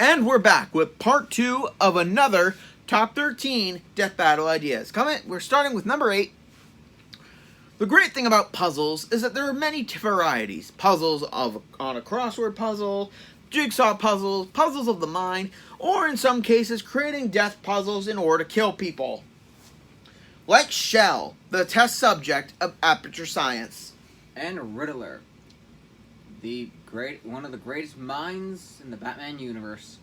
And we're back with part 2 of another Top 13 Death Battle Ideas. We're starting with number 8. The great thing about puzzles is that there are many varieties. Puzzles on a crossword puzzle, jigsaw puzzles, puzzles of the mind, or in some cases creating death puzzles in order to kill people. Like Shell, the test subject of Aperture Science. And Riddler, one of the greatest minds in the Batman universe.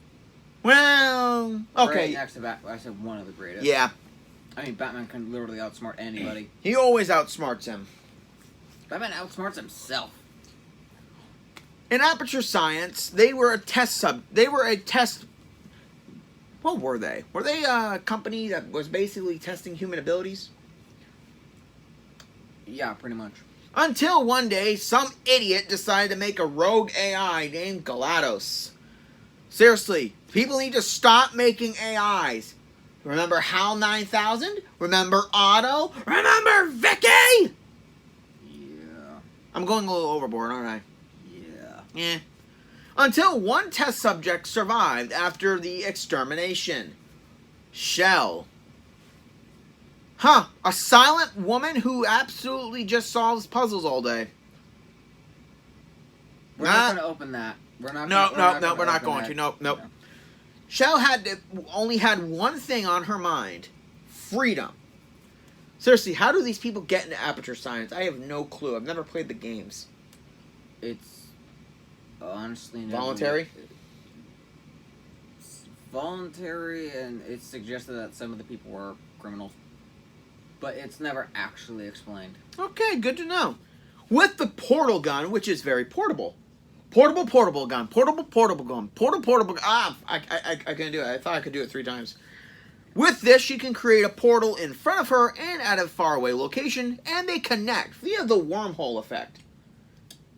Well, okay. Right next to Batman, I said one of the greatest. Yeah. I mean, Batman can literally outsmart anybody. He always outsmarts him. Batman outsmarts himself. In Aperture Science, they were a test. What were they? Were they a company that was basically testing human abilities? Yeah, pretty much. Until one day, some idiot decided to make a rogue AI named GLaDOS. Seriously, people need to stop making AIs. Remember HAL 9000? Remember Otto? Remember Vicky? Yeah. I'm going a little overboard, aren't I? Yeah. Until one test subject survived after the extermination. Shell. A silent woman who absolutely just solves puzzles all day. We're not going to open that. We're not going to. Nope. Shell only had one thing on her mind. Freedom. Seriously, how do these people get into Aperture Science? I have no clue. I've never played the games. It's honestly voluntary? It's voluntary, and it's suggested that some of the people were criminals. But it's never actually explained. Okay, good to know. With the portal gun, which is very portable. Portable gun. Portable gun. Portable gun. I couldn't do it. I thought I could do it 3 times. With this, she can create a portal in front of her and at a faraway location, and they connect via the wormhole effect.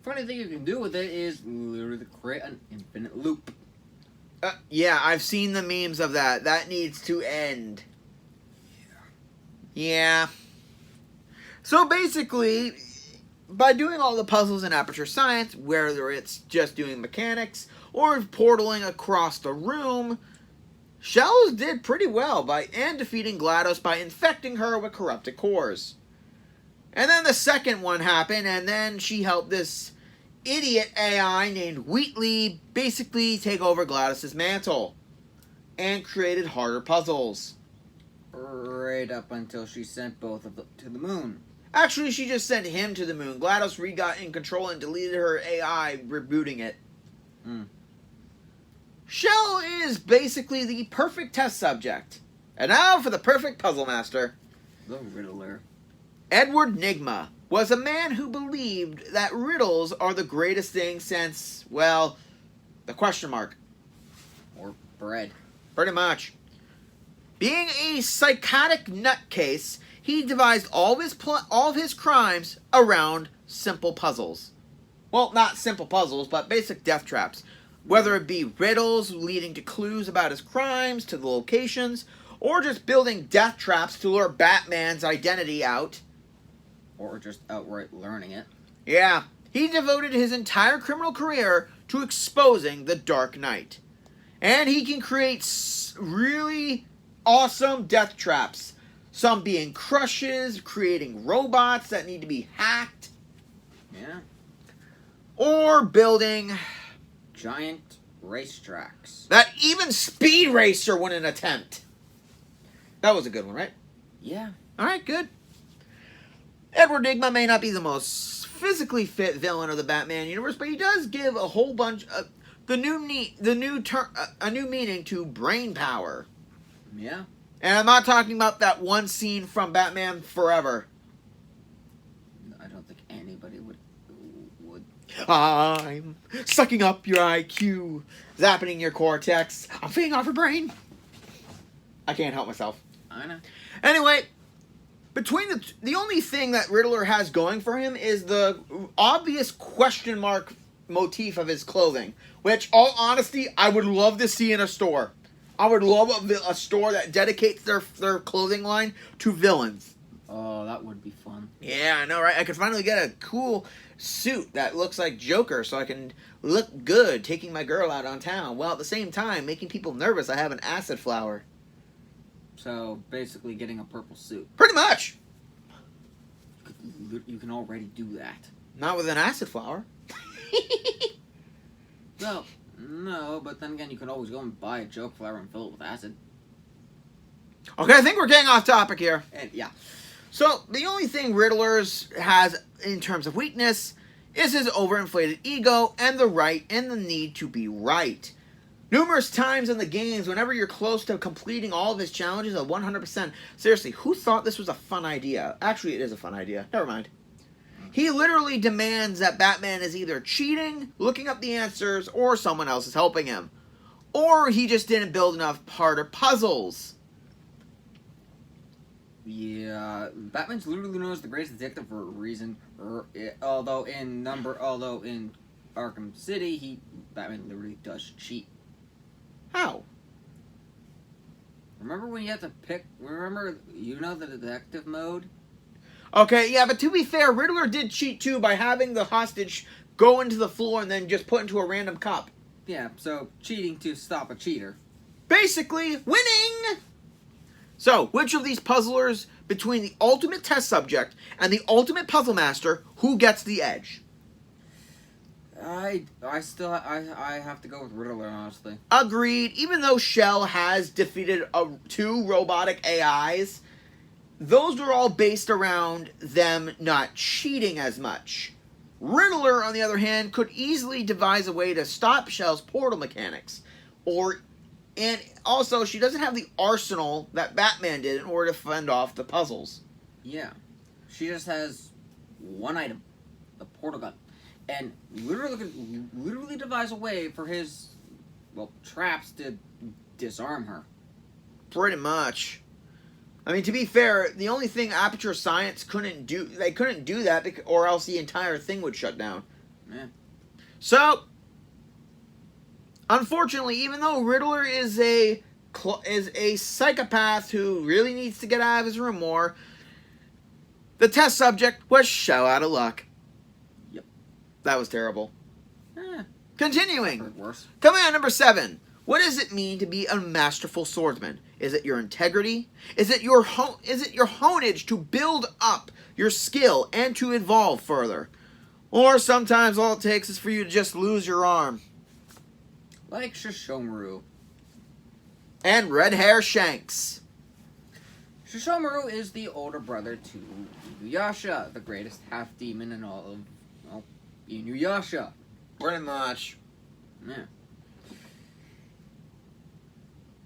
Funny thing you can do with it is literally create an infinite loop. Yeah, I've seen the memes of that. That needs to end. Yeah. So basically, by doing all the puzzles in Aperture Science, whether it's just doing mechanics or portaling across the room, Shells did pretty well and defeating GLaDOS by infecting her with corrupted cores. And then the second one happened, and then she helped this idiot AI named Wheatley basically take over GLaDOS' mantle and created harder puzzles. Right up until she sent both of them to the moon. Actually, she just sent him to the moon. GLaDOS got in control and deleted her AI, rebooting it. Shell is basically the perfect test subject. And now for the perfect puzzle master. The Riddler. Edward Nygma was a man who believed that riddles are the greatest thing since, well, the question mark. Or bread. Pretty much. Being a psychotic nutcase, he devised all of his crimes around simple puzzles. Well, not simple puzzles, but basic death traps. Whether it be riddles leading to clues about his crimes, to the locations, or just building death traps to lure Batman's identity out. Or just outright learning it. Yeah, he devoted his entire criminal career to exposing the Dark Knight. And he can create really awesome death traps. Some being crushes, creating robots that need to be hacked. Yeah. Or building giant racetracks that even Speed Racer wouldn't attempt. That was a good one, right? Yeah. Alright, good. Edward Nygma may not be the most physically fit villain of the Batman universe, but he does give a whole bunch of a new meaning to brain power. Yeah. And I'm not talking about that one scene from Batman Forever. I don't think anybody would. I'm sucking up your IQ, zapping your cortex. I'm feeding off your brain. I can't help myself. I know. Anyway, between the only thing that Riddler has going for him is the obvious question mark motif of his clothing, which, all honesty, I would love to see in a store. I would love a store that dedicates their clothing line to villains. Oh, that would be fun. Yeah, I know, right? I could finally get a cool suit that looks like Joker so I can look good taking my girl out on town, while at the same time making people nervous I have an acid flower. So, basically getting a purple suit. Pretty much! You can already do that. Not with an acid flower. No, but then again, you could always go and buy a joke flower and fill it with acid. Okay, I think we're getting off topic here. And yeah. So, the only thing Riddler's has in terms of weakness is his overinflated ego and the need to be right. Numerous times in the games, whenever you're close to completing all of his challenges at 100%, seriously, who thought this was a fun idea? Actually, it is a fun idea. Never mind. He literally demands that Batman is either cheating, looking up the answers, or someone else is helping him. Or he just didn't build enough harder puzzles. Yeah, Batman's literally known as the greatest detective for a reason. Although in Arkham City, Batman literally does cheat. How? Remember when you had to pick? Remember, the detective mode? Okay, yeah, but to be fair, Riddler did cheat too by having the hostage go into the floor and then just put into a random cup. Yeah, so cheating to stop a cheater. Basically, winning! So, which of these puzzlers, between the ultimate test subject and the ultimate puzzle master, who gets the edge? I have to go with Riddler, honestly. Agreed. Even though Shell has defeated 2 robotic AIs, those were all based around them not cheating as much. Riddler, on the other hand, could easily devise a way to stop Shell's portal mechanics. And also, she doesn't have the arsenal that Batman did in order to fend off the puzzles. Yeah. She just has one item. The portal gun. And literally devise a way for his, traps to disarm her. Pretty much. I mean, to be fair, the only thing Aperture Science couldn't do that, or else the entire thing would shut down. Yeah. So, unfortunately, even though Riddler is a psychopath who really needs to get out of his room more, the test subject was so out of luck. Yep. That was terrible. Continuing. Worse. Coming on number 7. What does it mean to be a masterful swordsman? Is it your integrity? Is it your honage to build up your skill and to evolve further? Or sometimes all it takes is for you to just lose your arm. Like Shishomaru. And red hair Shanks. Shishomaru is the older brother to Inuyasha, the greatest half-demon in all of, Inuyasha. Pretty much. Yeah.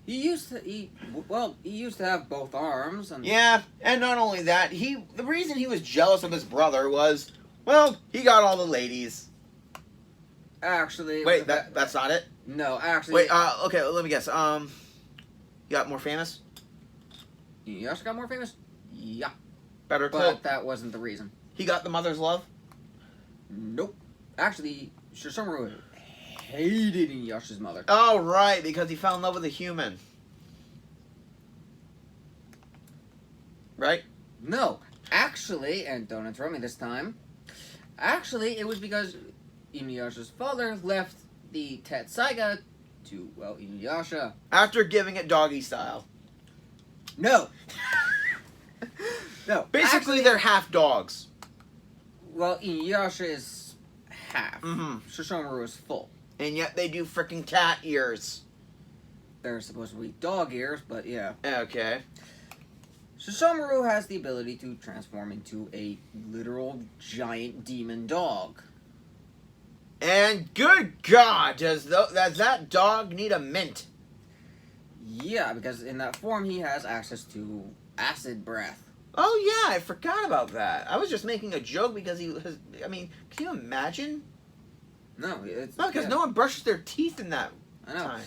He used to have both arms. And yeah, and not only that, the reason he was jealous of his brother was, he got all the ladies. Actually... Wait, that's not it? No, actually... Wait, okay, let me guess. You got more famous? Inuyasha got more famous? Yeah. Better But clue. that wasn't the reason. He got the mother's love? Nope. Actually, Shishomaru hated Inuyasha's mother. Oh, right, because he fell in love with a human. Right? No. Actually, and don't interrupt me this time, it was because Inuyasha's father left the Tetsaiga to, Inuyasha. After giving it doggy style. No. No. Basically, they're half dogs. Well, Inuyasha is half. Mm-hmm. Shishomaru is full. And yet they do frickin' cat ears. They're supposed to be dog ears, but yeah. Okay. Shishomaru has the ability to transform into a literal giant demon dog. And good God, does that dog need a mint? Yeah, because in that form he has access to acid breath. Oh yeah, I forgot about that. I was just making a joke because can you imagine? No, it's... No, because no one brushes their teeth in that time.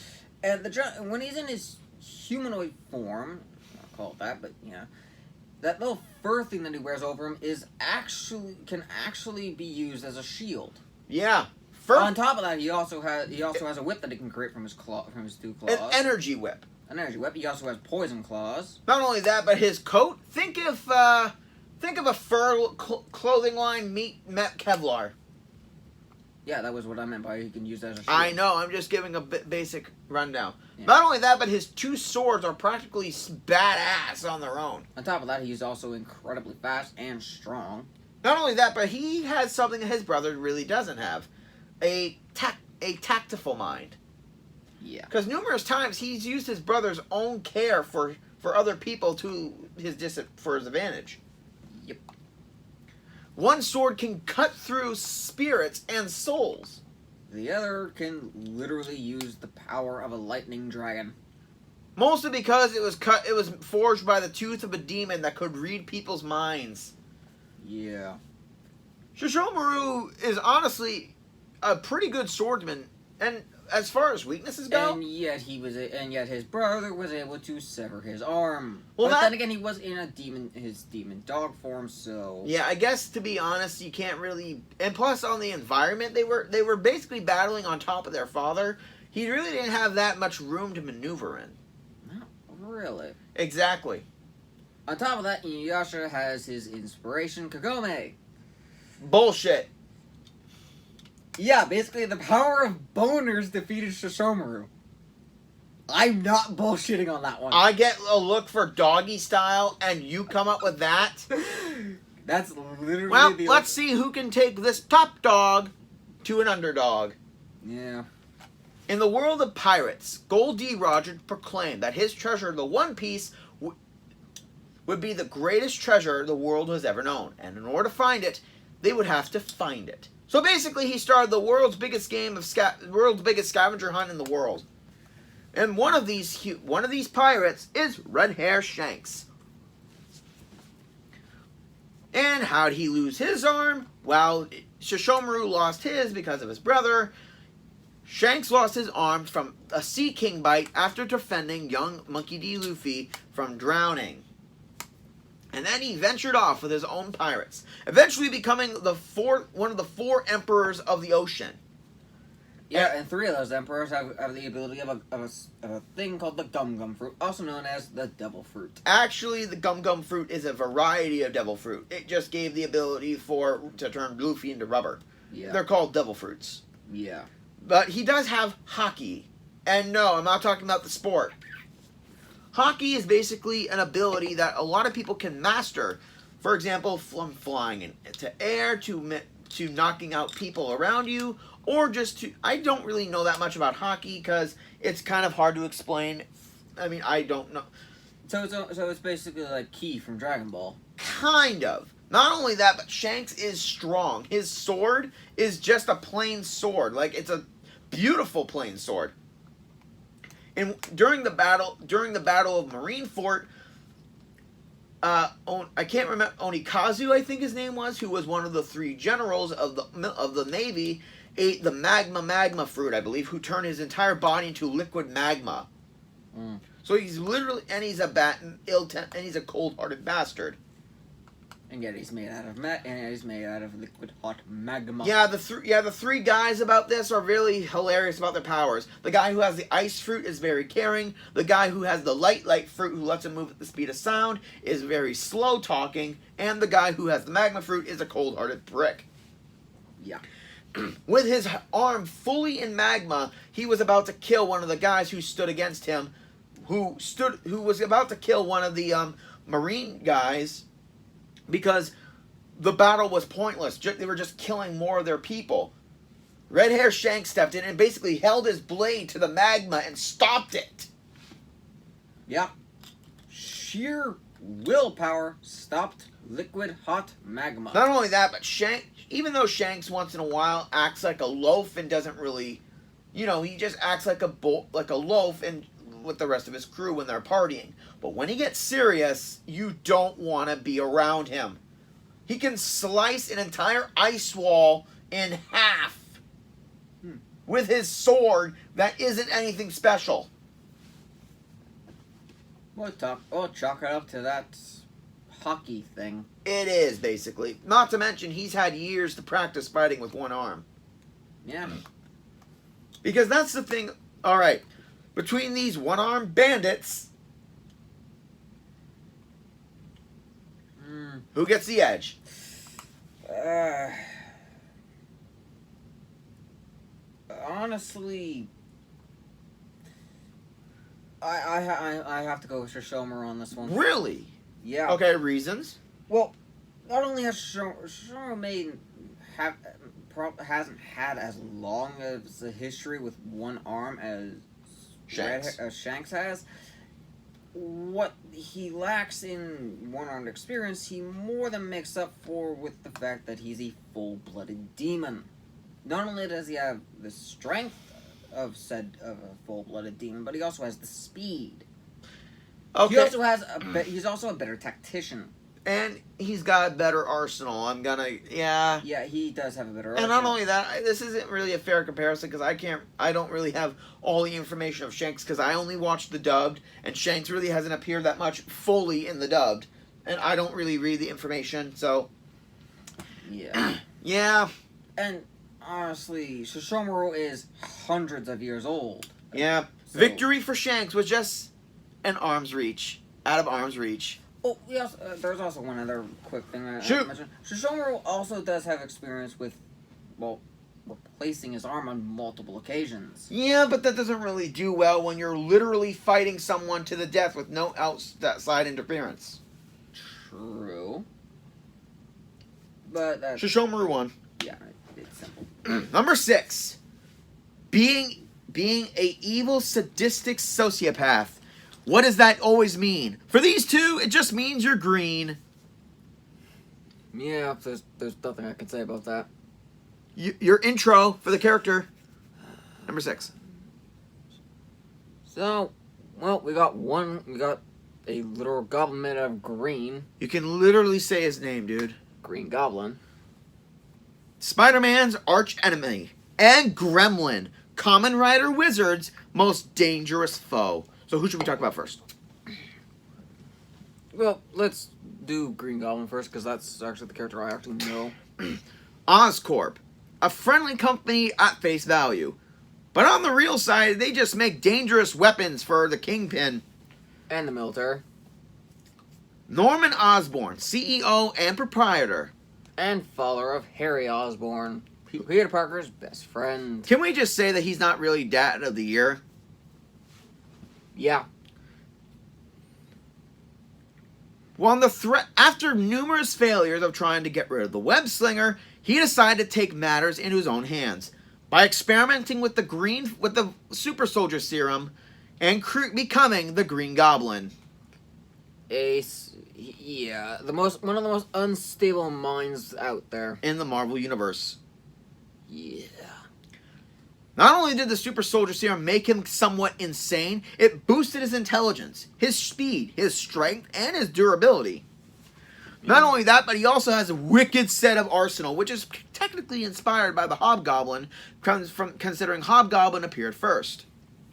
And when he's in his humanoid form, I'll call it that, but that little fur thing that he wears over him can actually be used as a shield. Yeah. On top of that, he also has a whip that he can create from his 2 claws. An energy whip. An energy whip. He also has poison claws. Not only that, but his coat. Think if Think of a fur clothing line met Kevlar. Yeah, that was what I meant by he can use that as a shield. I know, I'm just giving a basic rundown. Yeah. Not only that, but his two swords are practically badass on their own. On top of that, he's also incredibly fast and strong. Not only that, but he has something that his brother really doesn't have. A tactful mind. Yeah. Because numerous times he's used his brother's own care for other people for his advantage. Yep. One sword can cut through spirits and souls. The other can literally use the power of a lightning dragon. Mostly because it was forged by the tooth of a demon that could read people's minds. Yeah. Shishomaru is honestly a pretty good swordsman, and as far as weaknesses go, And yet his brother was able to sever his arm. Well, but that- then again, he was in his demon dog form, so yeah, I guess to be honest, you can't really. And plus, on the environment, they were basically battling on top of their father. He really didn't have that much room to maneuver in. No, really. Exactly. On top of that, Inuyasha has his inspiration, Kagome. Bullshit. Yeah, basically the power of boners defeated Shishomaru. I'm not bullshitting on that one. I get a look for doggy style, and you come up with that. That's literally Well, the let's see who can take this top dog to an underdog. Yeah. In the world of pirates, Gold D. Roger proclaimed that his treasure, the One Piece, would be the greatest treasure the world has ever known. And in order to find it, they would have to find it. So basically, he started the world's biggest scavenger hunt in the world. And one of these pirates is Red Hair Shanks. And how'd he lose his arm? Well, Shishomaru lost his because of his brother. Shanks lost his arm from a Sea King bite after defending young Monkey D. Luffy from drowning. And then he ventured off with his own pirates, eventually becoming one of the four emperors of the ocean. Yeah, and three of those emperors have the ability of a thing called the Gum Gum Fruit, also known as the Devil Fruit. Actually, the Gum Gum Fruit is a variety of devil fruit. It just gave the ability to turn Luffy into rubber. Yeah. They're called devil fruits. Yeah. But he does have Haki. And no, I'm not talking about the sport. Haki is basically an ability that a lot of people can master. For example, from flying into air to knocking out people around you, or just to... I don't really know that much about Haki because it's kind of hard to explain. I mean, I don't know. So it's basically like Ki from Dragon Ball. Kind of. Not only that, but Shanks is strong. His sword is just a plain sword. Like, it's a beautiful plain sword. And during the battle of Marineford, I can't remember, Onikazu, I think his name was, who was one of the three generals of the Navy, ate the magma fruit, I believe, who turned his entire body into liquid magma. Mm. So he's literally, and he's a cold-hearted bastard. And yet he's made out of liquid hot magma. Yeah, the three guys about this are really hilarious about their powers. The guy who has the ice fruit is very caring. The guy who has the light fruit, who lets him move at the speed of sound, is very slow talking. And the guy who has the magma fruit is a cold-hearted prick. Yeah. With his arm fully in magma, he was about to kill one of the guys who stood against him, who was about to kill one of the marine guys, because the battle was pointless. They were just killing more of their people. Red Hair Shank stepped in and basically held his blade to the magma and stopped it. Yeah. Sheer willpower stopped liquid hot magma. Not only that, but even though Shanks once in a while acts like a loaf and doesn't really, he just acts like a loaf and with the rest of his crew when they're partying. But when he gets serious, you don't want to be around him. He can slice an entire ice wall in half with his sword that isn't anything special. We'll chalk it up to that hockey thing. It is, basically. Not to mention, he's had years to practice fighting with one arm. Yeah. Because that's the thing. Alright. Between these one-armed bandits... Who gets the edge? Honestly, I have to go with Shishomaru on this one. Really? Yeah. Okay, reasons? Well, not only has Shishomaru hasn't had as long as a history with one arm as Shanks has. What he lacks in one-armed experience, he more than makes up for with the fact that he's a full-blooded demon. Not only does he have the strength of a full-blooded demon, but he also has the speed. Okay. He's also a better tactician. And he's got a better arsenal. Yeah, he does have a better and arsenal. not only that, this isn't really a fair comparison because I don't really have all the information of Shanks because I only watched the dubbed, and Shanks really hasn't appeared that much fully in the dubbed, and I don't really read the information, so yeah. Yeah. And honestly, Shishomaru is hundreds of years old. Yeah. So, Victory for Shanks was just out of arm's reach. Oh, yes. There's also one other quick thing I mentioned. Shishomaru also does have experience with, replacing his arm on multiple occasions. Yeah, but that doesn't really do well when you're literally fighting someone to the death with no outside interference. True. But that's... Shishomaru won. Yeah, it's simple. Number 6. Being a evil, sadistic sociopath. What does that always mean? For these two, it just means you're green. Yeah, there's nothing I can say about that. Your intro for the character. Number 6. So, we got a literal goblin made out of green. You can literally say his name, dude. Green Goblin. Spider-Man's arch enemy and Gremlin, Kamen Rider Wizard's most dangerous foe. So who should we talk about first? Well, let's do Green Goblin first, because that's actually the character I actually know. Oscorp, a friendly company at face value. But on the real side, they just make dangerous weapons for the Kingpin. And the military. Norman Osborn, CEO and proprietor. And follower of Harry Osborn, Peter Parker's best friend. Can we just say that he's not really Dad of the Year? Yeah. Well, after numerous failures of trying to get rid of the web slinger, he decided to take matters into his own hands by experimenting with the super soldier serum and becoming the Green Goblin. One of the most unstable minds out there In the Marvel Universe. Yeah. Not only did the super soldier serum make him somewhat insane, it boosted his intelligence, his speed, his strength, and his durability. Not only that, but he also has a wicked set of arsenal, which is technically inspired by the Hobgoblin, considering Hobgoblin appeared first.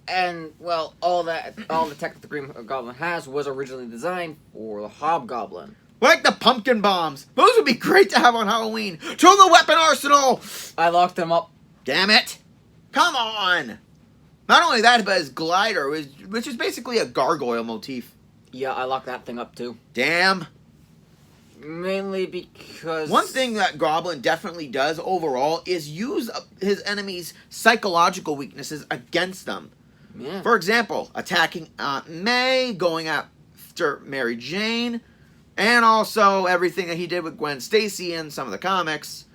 And, all the tech that the Green Goblin has was originally designed for the Hobgoblin. Like the pumpkin bombs. Those would be great to have on Halloween. To the weapon arsenal! I locked them up. Damn it. Come on. Not only that, but his glider, which is basically a gargoyle motif. Yeah, I locked that thing up too. Damn. Mainly because... One thing that Goblin definitely does overall is use his enemies' psychological weaknesses against them. Yeah. For example, attacking Aunt May, going after Mary Jane, and also everything that he did with Gwen Stacy in some of the comics.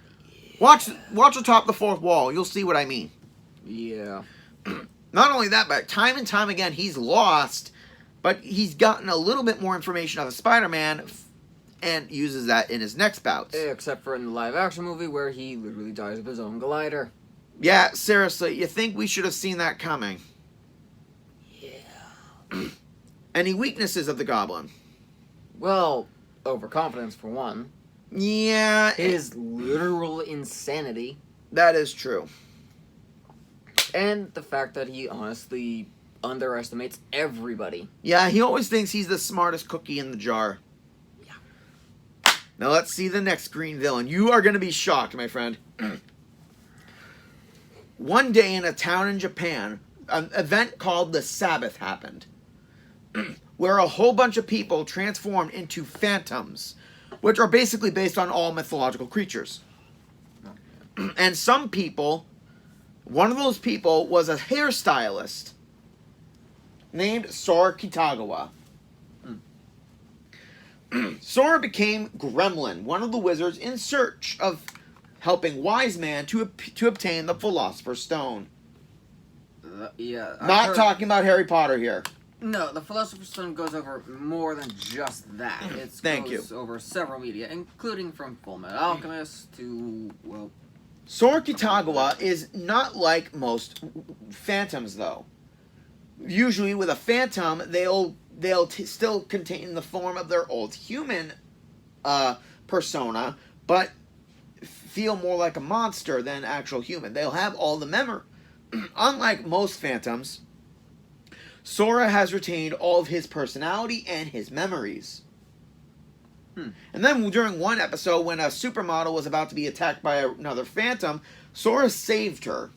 Watch atop the fourth wall. You'll see what I mean. Yeah. Not only that, but time and time again, he's lost, but he's gotten a little bit more information out of Spider-Man and uses that in his next bouts. Except for in the live-action movie where he literally dies with his own glider. Yeah, seriously, you think we should have seen that coming? Yeah. Any weaknesses of the Goblin? Well, overconfidence for one. Yeah. His literal insanity. That is true. And the fact that he honestly underestimates everybody. Yeah, he always thinks he's the smartest cookie in the jar. Yeah. Now let's see the next green villain. You are going to be shocked, my friend. One day in a town in Japan, an event called the Sabbath happened, where a whole bunch of people transformed into phantoms, which are basically based on all mythological creatures. And some people, one of those people was a hairstylist named Sora Kitagawa. Sora became Gremlin, one of the wizards in search of helping Wise Man to obtain the Philosopher's Stone. Yeah. Not talking about Harry Potter here. No, the Philosopher's Stone goes over more than just that. It goes over several media, including from Fullmetal Alchemist to, well... Sora Kitagawa is not like most phantoms, though. Usually with a phantom, they'll still contain the form of their old human persona, but feel more like a monster than actual human. They'll have all the memory. Unlike most phantoms, Sora has retained all of his personality and his memories. And then during one episode, when a supermodel was about to be attacked by another phantom, Sora saved her.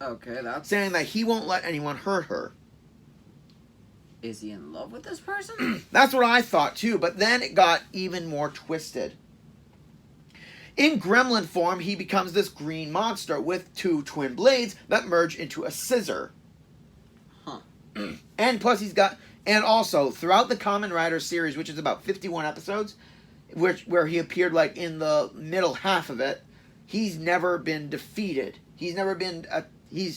Okay, that's... saying that he won't let anyone hurt her. Is he in love with this person? That's what I thought too, but then it got even more twisted. In gremlin form, he becomes this green monster with 2 twin blades that merge into a scissor. Huh. And plus and also, throughout the Kamen Rider series, which is about 51 episodes, where he appeared like in the middle half of it, he's never been defeated. He's never been... you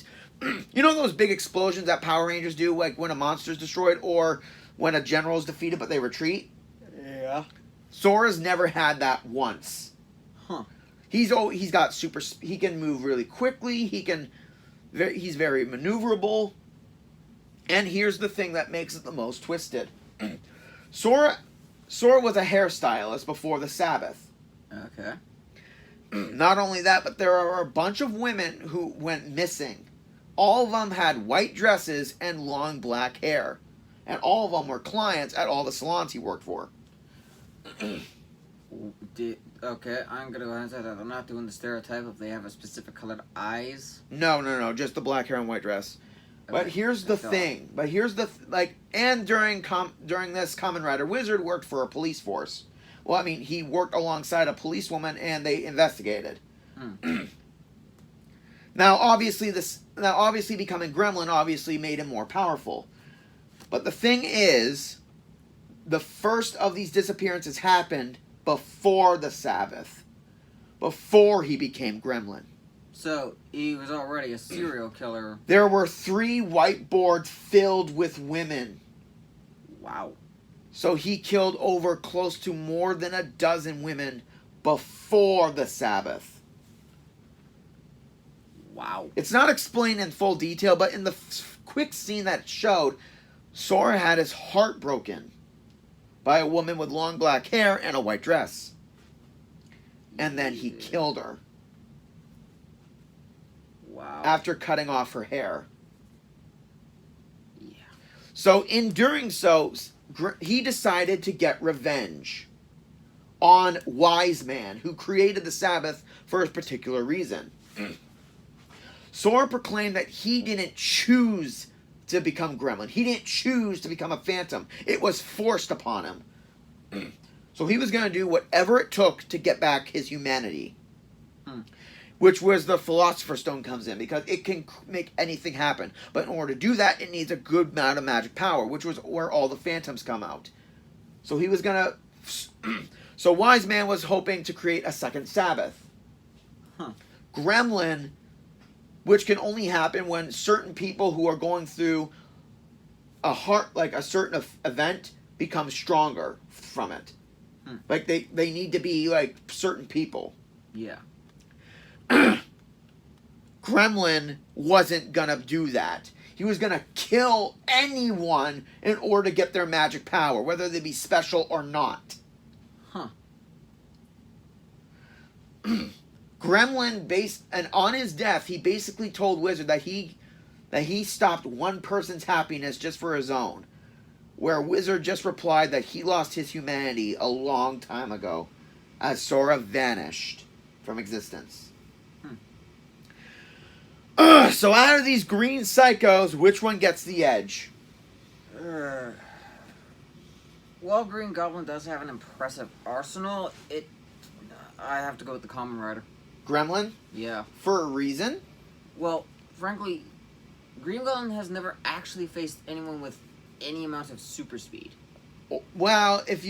know those big explosions that Power Rangers do, like when a monster's destroyed or when a general's defeated but they retreat? Yeah. Sora's never had that once. Huh. He's got he can move really quickly, he's very maneuverable. And here's the thing that makes it the most twisted. Sora was a hairstylist before the Sabbath. Okay. Not only that, but there are a bunch of women who went missing. All of them had white dresses and long black hair. And all of them were clients at all the salons he worked for. Okay, I'm going to go ahead and say that I'm not doing the stereotype if they have a specific colored eyes. No, just the black hair and white dress. Okay. But here's the thing. And during this, Kamen Rider Wizard worked for a police force. Well, I mean, he worked alongside a policewoman, and they investigated. Now, obviously, becoming Gremlin obviously made him more powerful. But the thing is, the first of these disappearances happened before the Sabbath, before he became Gremlin. So, he was already a serial killer. There were 3 whiteboards filled with women. Wow. So he killed over close to more than a dozen women before the Sabbath. Wow. It's not explained in full detail, but in the quick scene that showed, Sora had his heart broken by a woman with long black hair and a white dress. And then he killed her. Wow. After cutting off her hair. Yeah. So in doing so, he decided to get revenge on Wise Man, who created the Sabbath for a particular reason. Sora proclaimed that he didn't choose to become Gremlin. He didn't choose to become a Phantom. It was forced upon him. So he was going to do whatever it took to get back his humanity. Which was the Philosopher's Stone comes in, because it can make anything happen. But in order to do that, it needs a good amount of magic power, which was where all the Phantoms come out. So he was going to... So Wise Man was hoping to create a second Sabbath. Gremlin, which can only happen when certain people who are going through a certain event become stronger from it. Like they need to be like certain people. Yeah. Gremlin wasn't gonna do that. He was gonna kill anyone in order to get their magic power, whether they be special or not. Gremlin and on his death, he basically told Wizard that he stopped one person's happiness just for his own. Where Wizard just replied that he lost his humanity a long time ago, as Sora vanished from existence. So out of these green psychos, which one gets the edge? while Green Goblin does have an impressive arsenal, I have to go with the Kamen Rider. Gremlin? Yeah. For a reason? Well, frankly, Green Goblin has never actually faced anyone with any amount of super speed. Well, if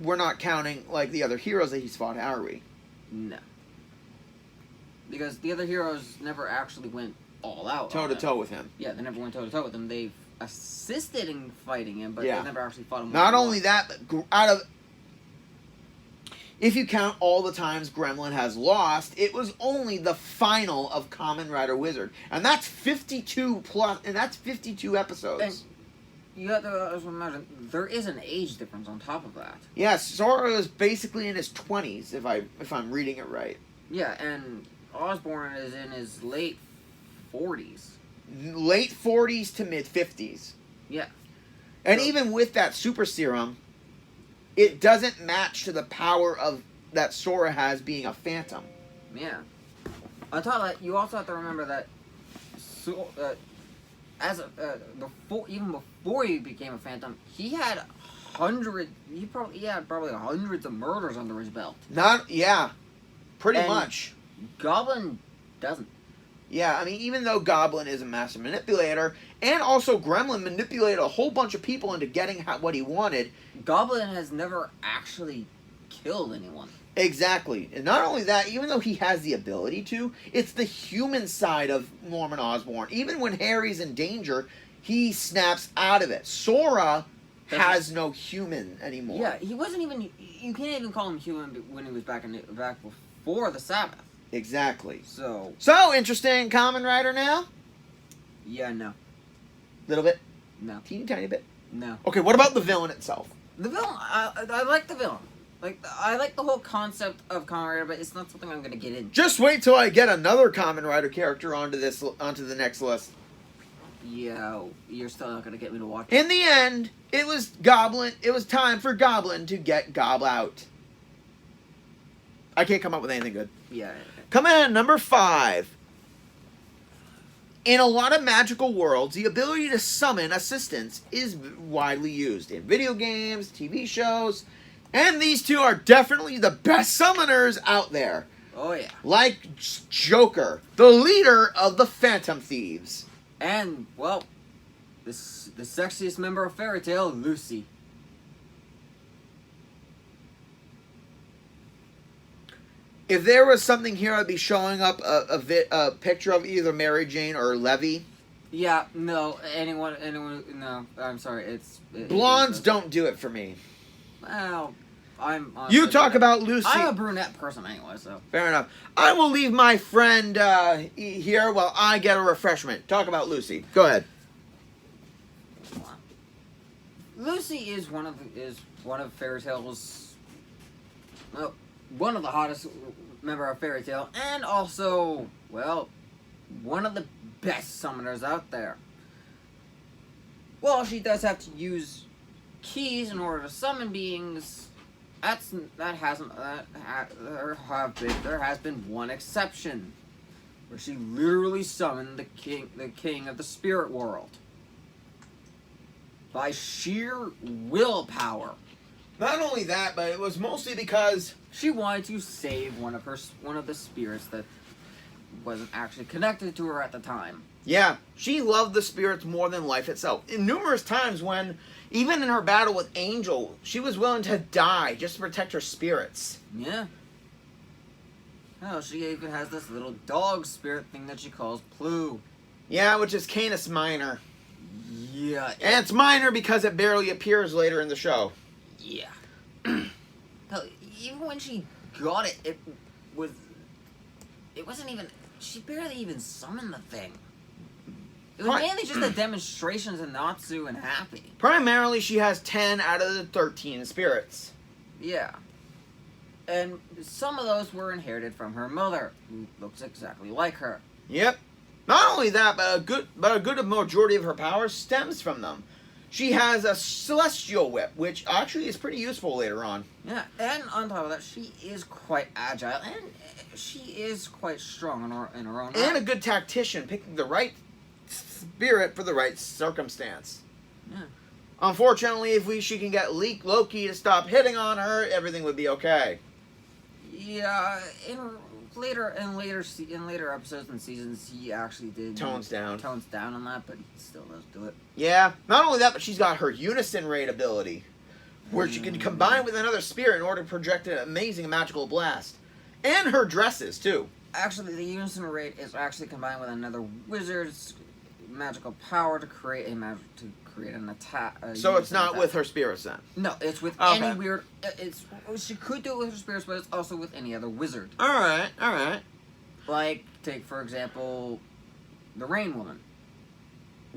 we're not counting, like, the other heroes that he's fought, are we? No. Because the other heroes never actually went all out. Toe-to-toe with him. Yeah, they never went toe-to-toe with him. They've assisted in fighting him, but Yeah. they never actually fought him. Not only that, but if you count all the times Gremlin has lost, it was only the final of Kamen Rider Wizard. And that's 52 plus, and that's 52 episodes. And you have to also imagine, there is an age difference on top of that. Yes, Sora is basically in his 20s, if I'm reading it right. Yeah, and Osborn is in his late 40s. Late 40s to mid 50s. Yeah. And So- even with that super serum, it doesn't match to the power of that Sora has being a phantom. Yeah. On top of that, you also have to remember that even before he became a phantom, he had probably hundreds of murders under his belt. Pretty And much. Goblin doesn't. Yeah, I mean, even though Goblin is a master manipulator, and also Gremlin manipulated a whole bunch of people into getting what he wanted. Goblin has never actually killed anyone. Exactly. And not only that, even though he has the ability to, it's the human side of Norman Osborn. Even when Harry's in danger, he snaps out of it. Sora has no human anymore. Yeah, he wasn't even. You can't even call him human when he was back before the Sabbath. Exactly. So interested in Kamen Rider now? yeah, no, Little bit? no, Teeny tiny bit? no. Okay, what about the villain itself? The villain, I like the villain. I like the whole concept of Kamen Rider, but it's not something I'm gonna get into. Just wait till I get another Kamen Rider character onto the next list. Yeah, you're still not gonna get me to watch it. In the end, it was Goblin. It was time for Goblin to get Gob out. I can't come up with anything good. Yeah. Coming in at number 5. In a lot of magical worlds, the ability to summon assistants is widely used in video games, TV shows, and these two are definitely the best summoners out there. Oh yeah. Like Joker, the leader of the Phantom Thieves. And well, the sexiest member of Fairy Tail, Lucy. If there was something here, I'd be showing up a picture of either Mary Jane or Levy. Yeah, no, anyone, no, I'm sorry, Blondes don't do it for me. Well, I'm You talk about Lucy. I'm a brunette person anyway, so. Fair enough. I will leave my friend here while I get a refreshment. Talk about Lucy. Go ahead. Lucy is one of Fairy Tail's, well, one of the hottest member of Fairy Tail, and also, well, one of the best summoners out there. Well, she does have to use keys in order to summon beings. There has been one exception, where she literally summoned the king of the spirit world by sheer willpower. Not only that, but it was mostly because She wanted to save one of the spirits that wasn't actually connected to her at the time. yeah, she loved the spirits more than life itself. In numerous times when, even in her battle with Angel, she was willing to die just to protect her spirits. Yeah. Hell, she even has this little dog spirit thing that she calls Plu. Yeah, which is Canis Minor. Yeah. And it's minor because it barely appears later in the show. Yeah. Hell, even when she got it, it wasn't even, she barely even summoned the thing. It was mainly just a demonstration to Natsu and Happy. Primarily, she has 10 out of the 13 spirits. Yeah. And some of those were inherited from her mother, who looks exactly like her. Yep. Not only that, but a good majority of her power stems from them. She has a celestial whip, which actually is pretty useful later on. Yeah, and on top of that, she is quite agile, and she is quite strong in her own right. And a good tactician, picking the right spirit for the right circumstance. Yeah. Unfortunately, if she can get Loki to stop hitting on her, everything would be okay. Yeah, in later episodes and seasons, he actually did tones down on that, but he still does do it. Yeah, not only that, but she's got her unison raid ability, where she can combine with another spirit in order to project an amazing magical blast, and her dresses too. Actually, the unison raid is actually combined with another wizard's magical power to create an attack. So it's not with her spirits then? No, it's with any weird. She could do it with her spirits, but it's also with any other wizard. All right. Like, take for example, the Rain Woman.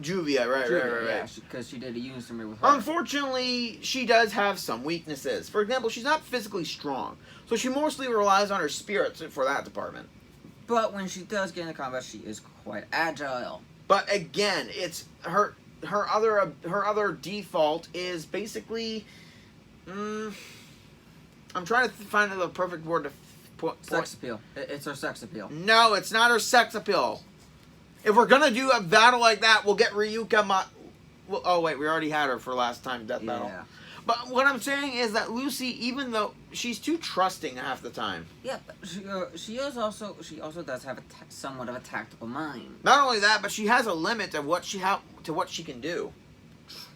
Juvia, right. Yeah, because she did a unison raid with her. Unfortunately, she does have some weaknesses. For example, she's not physically strong, so she mostly relies on her spirits for that department. But when she does get into combat, she is quite agile. But again, it's her other default is basically, I'm trying to find the perfect word to put. Sex appeal. It's her sex appeal. No, it's not her sex appeal. If we're gonna do a battle like that, we'll get Ryuka. Oh wait, we already had her for last time death battle. But what I'm saying is that Lucy, even though she's too trusting half the time. Yeah, but she also does have somewhat of a tactical mind. Not only that, but she has a limit of what she can do.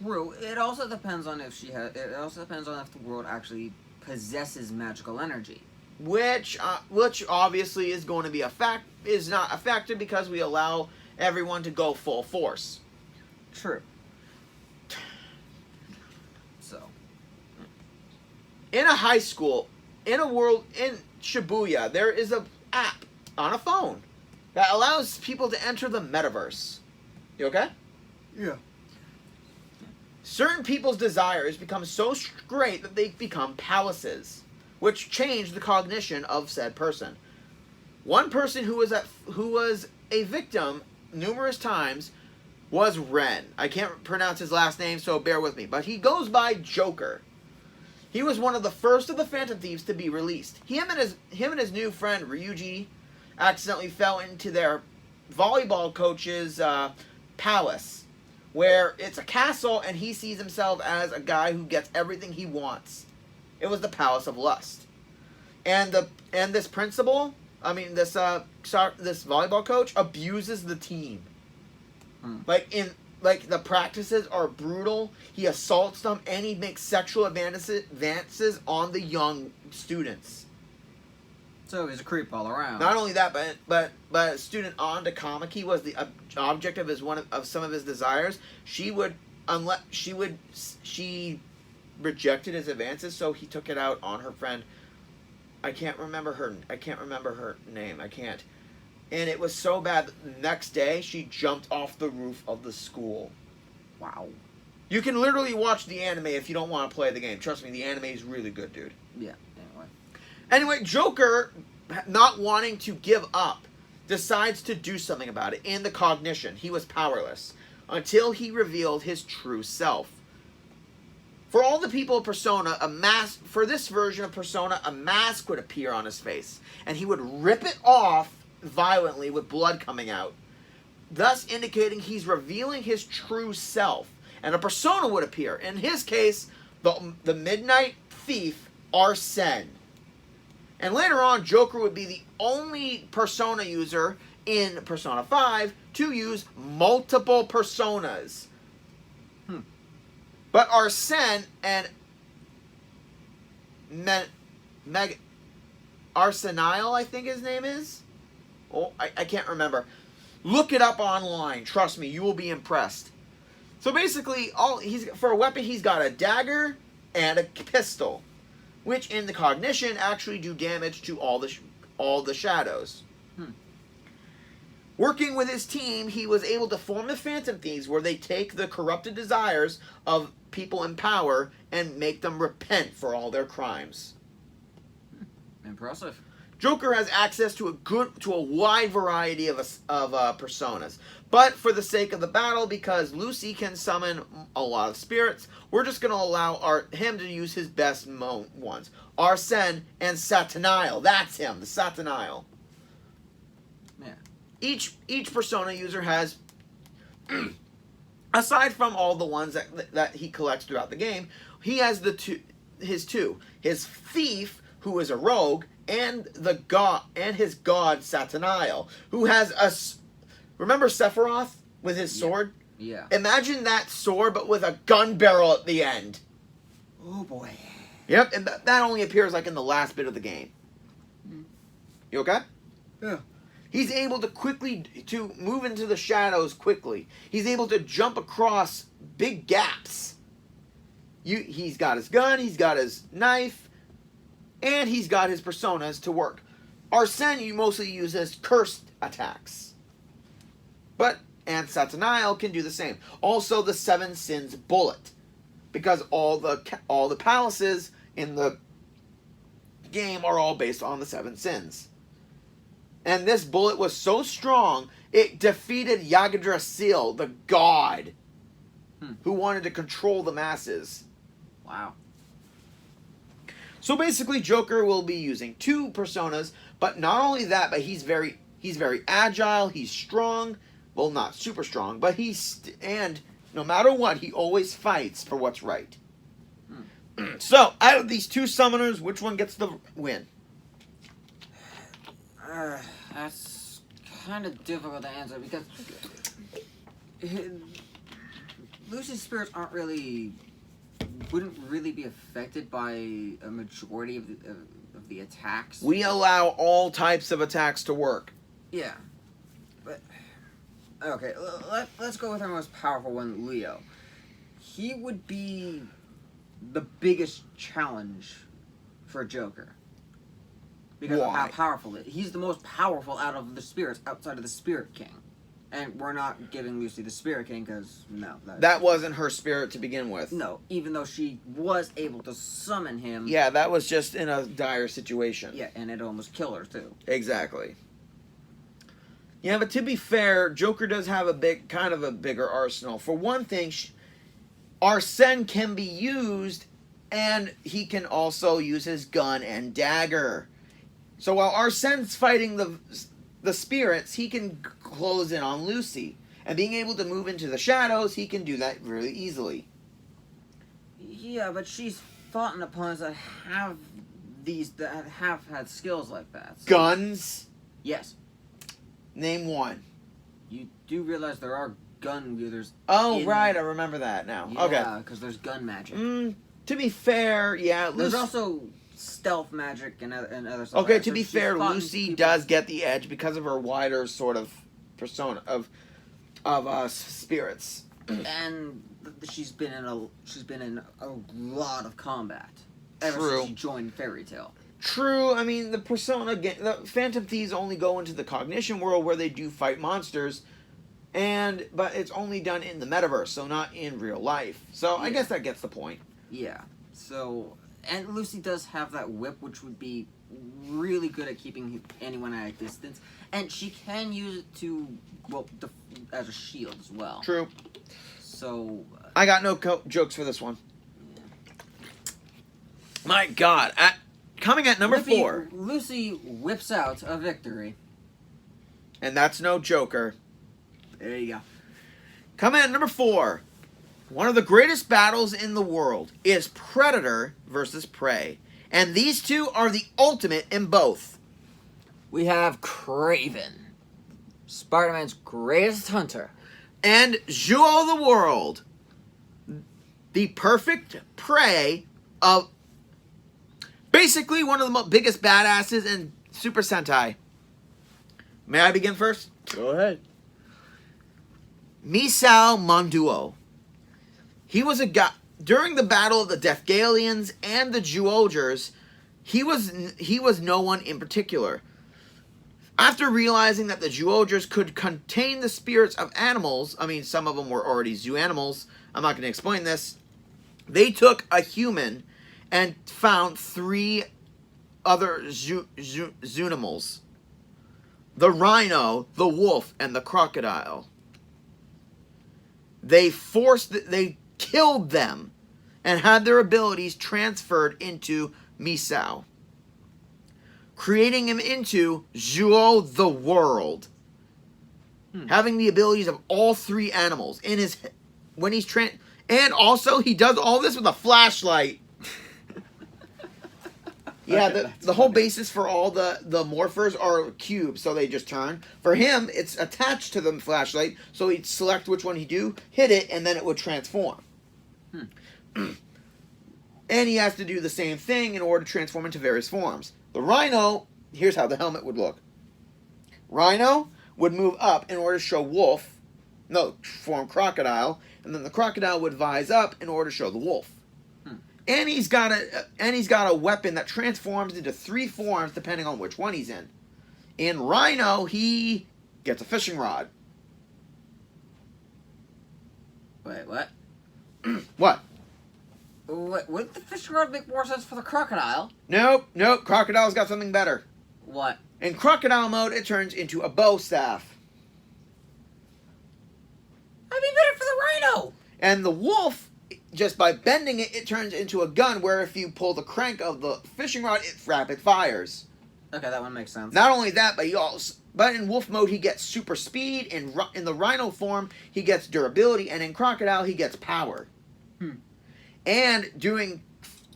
True. It also depends on if the world actually possesses magical energy. Which obviously is going to be is not a factor because we allow everyone to go full force. True. So, in a high school, in Shibuya, there is an app on a phone that allows people to enter the metaverse. You okay? Yeah. Certain people's desires become so great that they become palaces, which change the cognition of said person. One person who was a victim numerous times was Ren. I can't pronounce his last name, so bear with me. But he goes by Joker. He was one of the first of the Phantom Thieves to be released. Him and his new friend Ryuji accidentally fell into their volleyball coach's palace, where it's a castle, and he sees himself as a guy who gets everything he wants. It was the Palace of Lust, and this principal, this volleyball coach abuses the team. Like the practices are brutal. He assaults them, and he makes sexual advances on the young students. So he's a creep all around. Not only that, but student Anda Kamaki was the object of some of his desires. She rejected his advances, so he took it out on her friend. I can't remember her name. And it was so bad that the next day she jumped off the roof of the school. Wow. You can literally watch the anime if you don't want to play the game. Trust me, the anime is really good, dude. Yeah. Anyway, Joker, not wanting to give up, decides to do something about it. In the cognition, he was powerless until he revealed his true self. For all the people of Persona, for this version of Persona, a mask would appear on his face, and he would rip it off violently with blood coming out, thus indicating he's revealing his true self. And a persona would appear. In his case, the Midnight Thief, Arsene. And later on, Joker would be the only persona user in Persona 5 to use multiple personas. But Arsene and Arsenile, I think his name is? Oh, I can't remember. Look it up online. Trust me, you will be impressed. So basically, for a weapon, he's got a dagger and a pistol, which in the cognition actually do damage to all the shadows. Working with his team, he was able to form the Phantom Thieves, where they take the corrupted desires of people in power and make them repent for all their crimes. Impressive. Joker has access to a wide variety of personas, but for the sake of the battle, because Lucy can summon a lot of spirits, we're just going to allow him to use his best ones, Arsene and Satanile. That's him, the Satanile. Yeah. Each persona user has aside from all the ones that he collects throughout the game, he has his thief, who is a rogue, and his god Sataniel, who has remember Sephiroth with his sword? Yeah. Imagine that sword, but with a gun barrel at the end. Oh boy. Yep, and that only appears like in the last bit of the game. You okay? Yeah. He's able to move into the shadows quickly. He's able to jump across big gaps. He's got his gun, he's got his knife, and he's got his personas to work. Arsene you mostly use as cursed attacks. And Sataniel can do the same. Also the 7 Sins bullet. Because all the palaces in the game are all based on the 7 Sins. And this bullet was so strong, it defeated Yggdrasil, the god, who wanted to control the masses. Wow. So basically, Joker will be using 2 personas, but not only that, but he's very agile, he's strong. Well, not super strong, but and no matter what, he always fights for what's right. So, out of these 2 summoners, which one gets the win? That's kind of difficult to answer because Lucy's spirits wouldn't really be affected by a majority of the attacks. We allow all types of attacks to work. Yeah, but okay, let's go with our most powerful one, Leo. He would be the biggest challenge for Joker. Because of how powerful it is. He's the most powerful out of the spirits outside of the Spirit King. And we're not giving Lucy the Spirit King because, no. That wasn't her spirit to begin with. No, even though she was able to summon him. Yeah, that was just in a dire situation. Yeah, and it almost killed her, too. Exactly. Yeah, but to be fair, Joker does have a bigger arsenal. For one thing, Arsene can be used, and he can also use his gun and dagger. So while Arsene's fighting the spirits, he can close in on Lucy. And being able to move into the shadows, he can do that really easily. Yeah, but she's fought in opponents that have had skills like that. So. Guns? Yes. Name one. You do realize there are gun wielders. Oh, right, I remember that now. Yeah, okay. Because there's gun magic. To be fair, yeah. There's also stealth magic and other stuff. Okay, like to be fair, Lucy does get the edge because of her wider sort of persona of spirits. And she's been in a lot of combat ever True. since she joined Fairy Tail. True. I mean, the Phantom Thieves only go into the cognition world where they do fight monsters, but it's only done in the metaverse, so not in real life. So I guess that gets the point. Yeah. So, and Lucy does have that whip, which would be really good at keeping anyone at a distance, and she can use it as a shield as well. True. So I got no jokes for this one. My God. Coming at number 4. Lucy whips out a victory. And that's no Joker. There you go. Coming at number 4. One of the greatest battles in the world is Predator versus Prey. And these two are the ultimate in both. We have Kraven, Spider-Man's greatest hunter. And Zhuo the World, the perfect prey of basically one of the biggest badasses in Super Sentai. May I begin first? Go ahead. Misao Monduo. He was a guy during the battle of the Deathgalians and the Zhuogers. He was no one in particular. After realizing that the Zhuogers could contain the spirits of animals, I mean, some of them were already zoo animals, I'm not going to explain this, they took a human and found 3 other zoonimals. The rhino, the wolf, and the crocodile. They killed them and had their abilities transferred into Misao, creating him into Zhuo the World, having the abilities of all 3 animals in his when he's and also he does all this with a flashlight. Yeah, the whole basis for all the morphers are cubes, so they just turn. For him, it's attached to the flashlight, so he'd select which one he'd do, hit it, and then it would transform. And he has to do the same thing in order to transform into various forms. The Rhino, here's how the helmet would look. Rhino would move up in order to show wolf, form crocodile, and then the crocodile would vise up in order to show the wolf. And he's got a weapon that transforms into 3 forms depending on which one he's in. In Rhino, he gets a fishing rod. Wait, what? What? Wouldn't the fishing rod make more sense for the crocodile? Nope. Crocodile's got something better. What? In crocodile mode, it turns into a bow staff. That'd be better for the rhino. And the wolf, just by bending it, it turns into a gun where if you pull the crank of the fishing rod, it rapid fires. Okay, that one makes sense. Not only that, but in wolf mode, he gets super speed. In the rhino form, he gets durability. And in crocodile, he gets power. And doing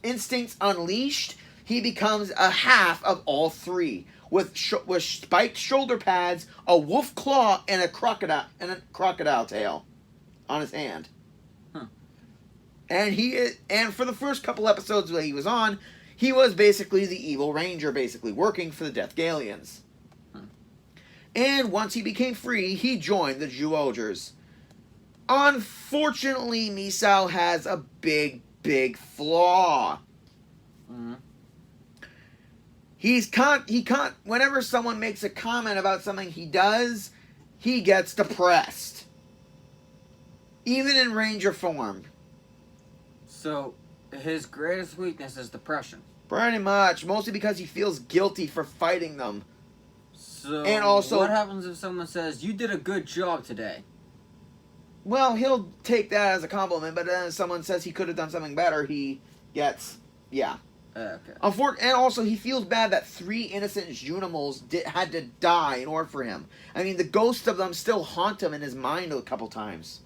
instincts unleashed, he becomes a half of all 3. With spiked shoulder pads, a wolf claw, and a crocodile tail on his hand. And for the first couple episodes that he was on, he was basically the evil ranger, basically working for the Death Galleons. And once he became free, he joined the Zyuohgers. Unfortunately, Misao has a big flaw. He can't. Whenever someone makes a comment about something he does, he gets depressed. Even in ranger form. So, his greatest weakness is depression. Pretty much. Mostly because he feels guilty for fighting them. So, and also, what happens if someone says, "You did a good job today"? Well, he'll take that as a compliment, but then if someone says he could have done something better, he gets, yeah. Okay. And also, he feels bad that 3 innocent Junimals had to die in order for him. I mean, the ghosts of them still haunt him in his mind a couple times.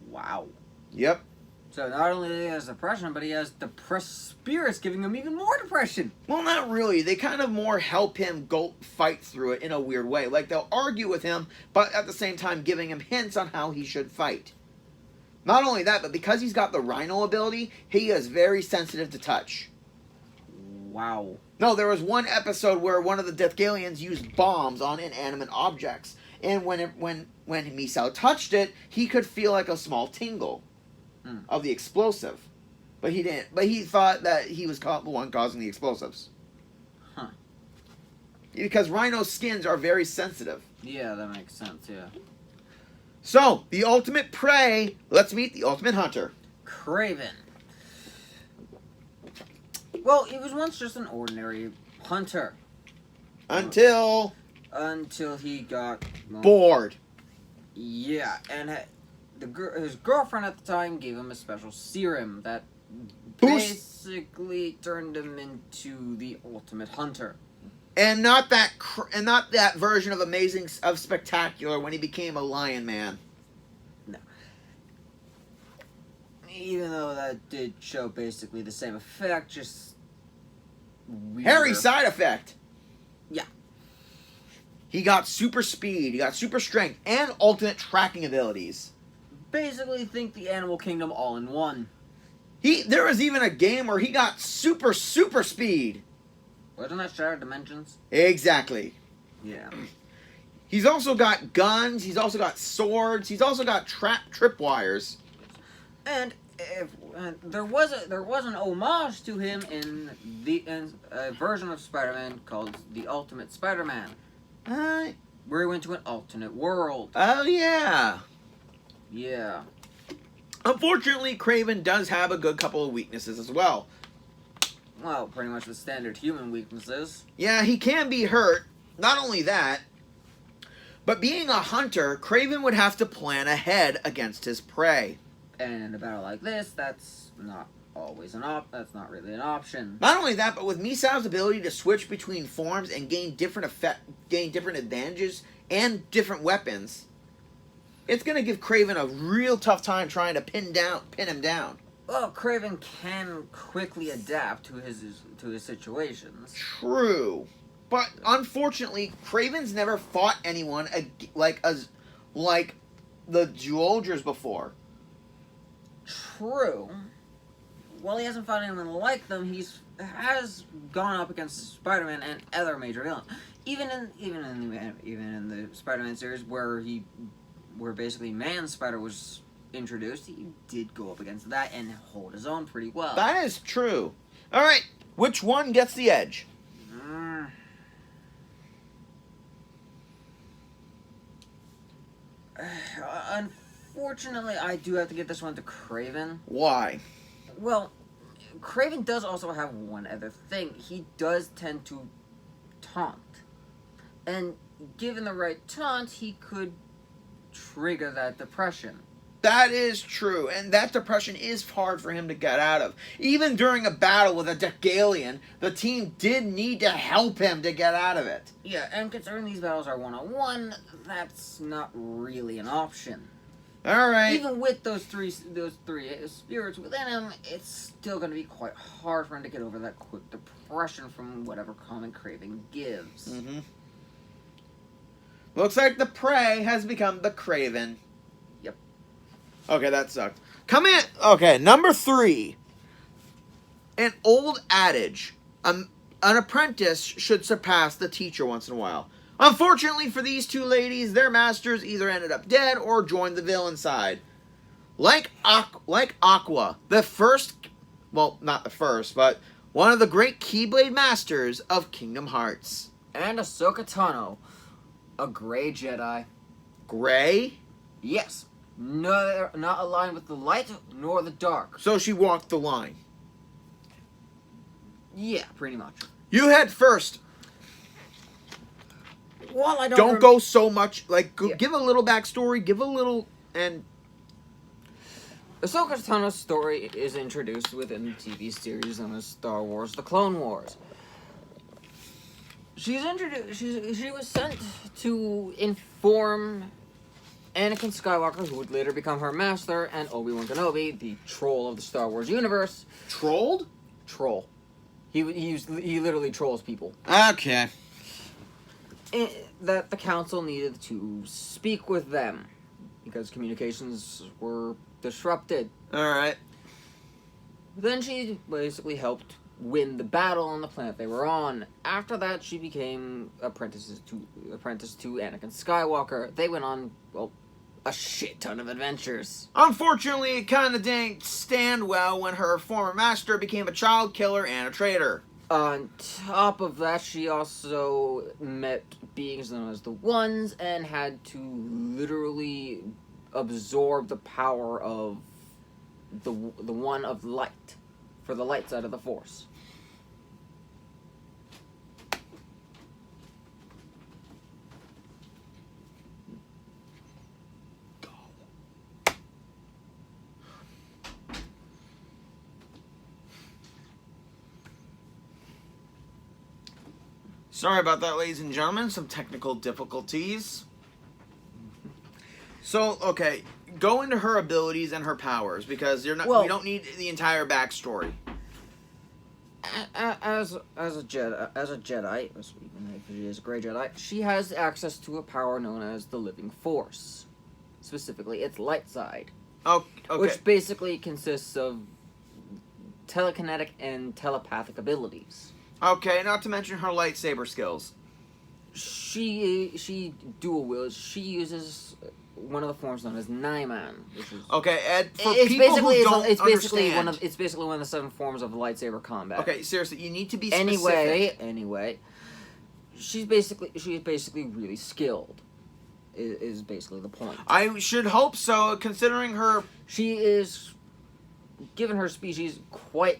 Wow. Yep. So not only he has depression, but he has depressed spirits giving him even more depression. Well, not really. They kind of more help him go fight through it in a weird way. Like, they'll argue with him, but at the same time giving him hints on how he should fight. Not only that, but because he's got the Rhino ability, he is very sensitive to touch. Wow. No, there was one episode where one of the Death Galleons used bombs on inanimate objects. And when Misao touched it, he could feel like a small tingle of the explosive. But he didn't. But he thought that he was the one causing the explosives. Because rhino skins are very sensitive. Yeah, that makes sense, yeah. So, the ultimate prey. Let's meet the ultimate hunter. Kraven. Well, he was once just an ordinary hunter. Until he got... bored. Yeah, and his girlfriend at the time gave him a special serum that basically turned him into the ultimate hunter. And not that version of Spectacular when he became a Lion Man. No. Even though that did show basically the same effect, just weirder. Hairy side effect. Yeah. He got super speed, he got super strength, and alternate tracking abilities. Basically think the Animal Kingdom all in one. There was even a game where he got super speed. Wasn't that Shattered Dimensions? Exactly. Yeah. He's also got guns, he's also got swords, he's also got tripwires. And there was an homage to him in a version of Spider-Man called The Ultimate Spider-Man. Where he went to an alternate world. Oh, yeah. Yeah. Unfortunately, Kraven does have a good couple of weaknesses as well. Well, pretty much the standard human weaknesses. Yeah, he can be hurt. Not only that, but being a hunter, Kraven would have to plan ahead against his prey. And in a battle like this, that's not always that's not really an option. Not only that, but with Misao's ability to switch between forms and gain different advantages and different weapons, it's going to give Craven a real tough time trying to pin him down. Well, Craven can quickly adapt to his situations. True. But unfortunately, Craven's never fought anyone like the Duolgers before. True. While he hasn't fought anyone like them, has gone up against Spider-Man and other major villains. Even in the Spider-Man series where basically Man Spider was introduced, he did go up against that and hold his own pretty well. That is true. All right, which one gets the edge? Unfortunately, I do have to give this one to Craven. Why? Well, Craven does also have one other thing. He does tend to taunt. And given the right taunt, he could trigger that depression. That is true, and that depression is hard for him to get out of. Even during a battle with a Decalion, the team did need to help him to get out of it. Yeah, and considering these battles are one-on-one, that's not really an option. Alright. Even with those three spirits within him, it's still going to be quite hard for him to get over that quick depression from whatever comment Craven gives. Mm-hmm. Looks like the prey has become the Craven. Yep. Okay, that sucked. Come in. Okay, number 3. An old adage. An apprentice should surpass the teacher once in a while. Unfortunately for these two ladies, their masters either ended up dead or joined the villain side. Like Aqua, the first, well, not the first, but one of the great Keyblade masters of Kingdom Hearts. And Ahsoka Tano, a gray Jedi. Gray? Yes. No, not aligned with the light nor the dark. So she walked the line. Yeah, pretty much. You head first. Well, I don't go so much. Like, Yeah. Give a little backstory. Give a little, and Ahsoka Tano's story is introduced within the TV series known as Star Wars: The Clone Wars. She's introduced. She was sent to inform Anakin Skywalker, who would later become her master, and Obi-Wan Kenobi, the troll of the Star Wars universe. trolled. Troll. He literally trolls people. Okay. That the council needed to speak with them because communications were disrupted. All right. Then she basically helped win the battle on the planet they were on. After that, she became apprentice to Anakin Skywalker. They went on, well, a shit ton of adventures. Unfortunately, it kind of didn't stand well when her former master became a child killer and a traitor. On top of that, she also met beings known as the Ones and had to literally absorb the power of the One of Light for the light side of the Force. Sorry about that, ladies and gentlemen. Some technical difficulties. So, okay, go into her abilities and her powers because we don't need the entire backstory. As a Jedi, even if she is a gray Jedi, she has access to a power known as the Living Force. Specifically, its light side. Oh, okay. Which basically consists of telekinetic and telepathic abilities. Okay, not to mention her lightsaber skills. She dual wields. She uses one of the forms known as Nyman, which is okay. Ed, for people who don't understand, it's basically one of the 7 forms of lightsaber combat. Okay, seriously, you need to be specific. Anyway, she's basically really skilled. Is basically the point. I should hope so, considering her. She is, given her species, quite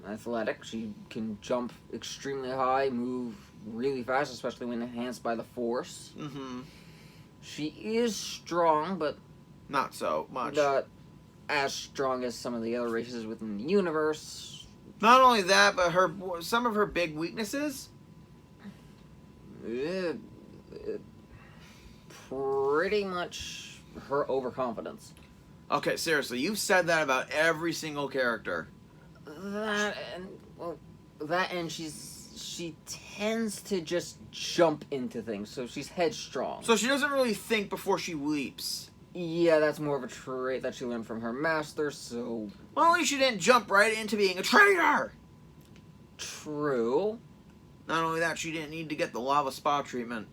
athletic. She can jump extremely high, move really fast, especially when enhanced by the Force. Mm-hmm. She is strong, but not so much. Not as strong as some of the other races within the universe. Not only that, but some of her big weaknesses. pretty much her overconfidence. Okay, seriously, you've said that about every single character. That and she tends to just jump into things, so she's headstrong. So she doesn't really think before she leaps. Yeah, that's more of a trait that she learned from her master, so... Well, at least she didn't jump right into being a traitor! True. Not only that, she didn't need to get the lava spa treatment.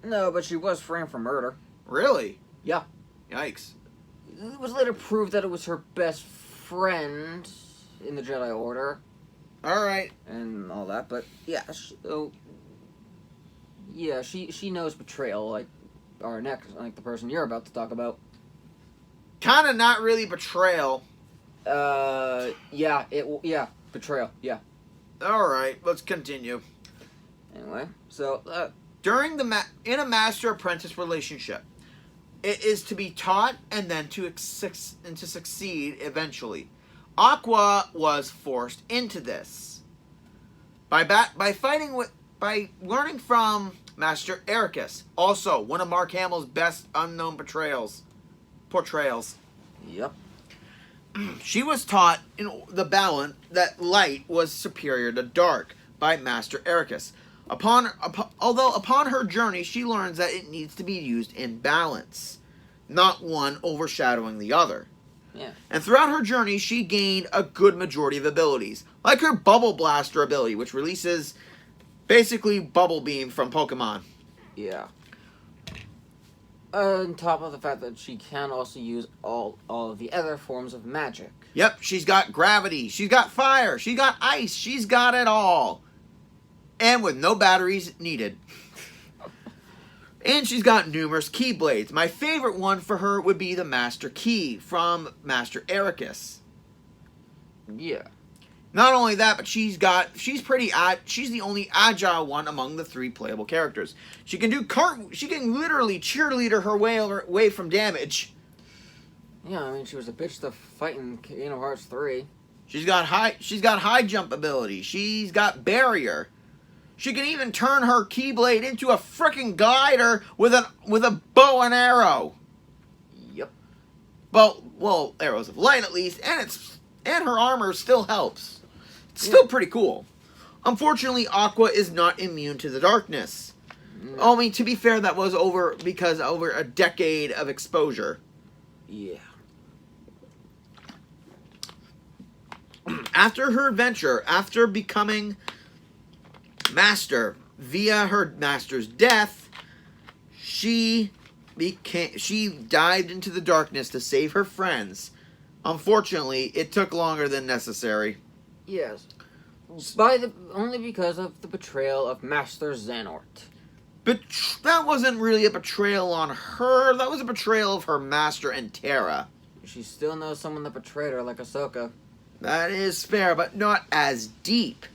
No, but she was framed for murder. Really? Yeah. Yikes. It was later proved that it was her best friend in the Jedi Order. Alright. And all that, but yeah, she knows betrayal, like the person you're about to talk about. Kinda not really betrayal. Betrayal, yeah. Alright, let's continue. Anyway, so, During in a master-apprentice relationship, it is to be taught and then to succeed eventually. Aqua was forced into this by learning from Master Ericus, also one of Mark Hamill's best unknown portrayals. Yep. She was taught in the balance that light was superior to dark by Master Ericus. Although upon her journey, she learns that it needs to be used in balance, not one overshadowing the other. Yeah. And throughout her journey, she gained a good majority of abilities, like her Bubble Blaster ability, which releases basically Bubble Beam from Pokemon. Yeah. On top of the fact that she can also use all of the other forms of magic. Yep, she's got gravity, she's got fire, she's got ice, she's got it all. And with no batteries needed. And she's got numerous Keyblades. My favorite one for her would be the Master Key from Master Ericus. Yeah. Not only that, but she's the only agile one among the 3 playable characters. She can literally cheerleader her way away from damage. Yeah, I mean, she was a bitch to fight in Kingdom Hearts 3. She's got high jump ability. She's got barrier. She can even turn her Keyblade into a frickin' glider with a bow and arrow. Yep. Well, arrows of light at least, and her armor still helps. It's still pretty cool. Unfortunately, Aqua is not immune to the darkness. No. I mean, to be fair, that was over a decade of exposure. Yeah. After her adventure, after becoming master via her master's death, she dived into the darkness to save her friends. Unfortunately, it took longer than necessary. Yes. Only because of the betrayal of Master Xehanort. But that wasn't really a betrayal on her. That was a betrayal of her master and Terra. She still knows someone that betrayed her, like Ahsoka. That is fair, but not as deep.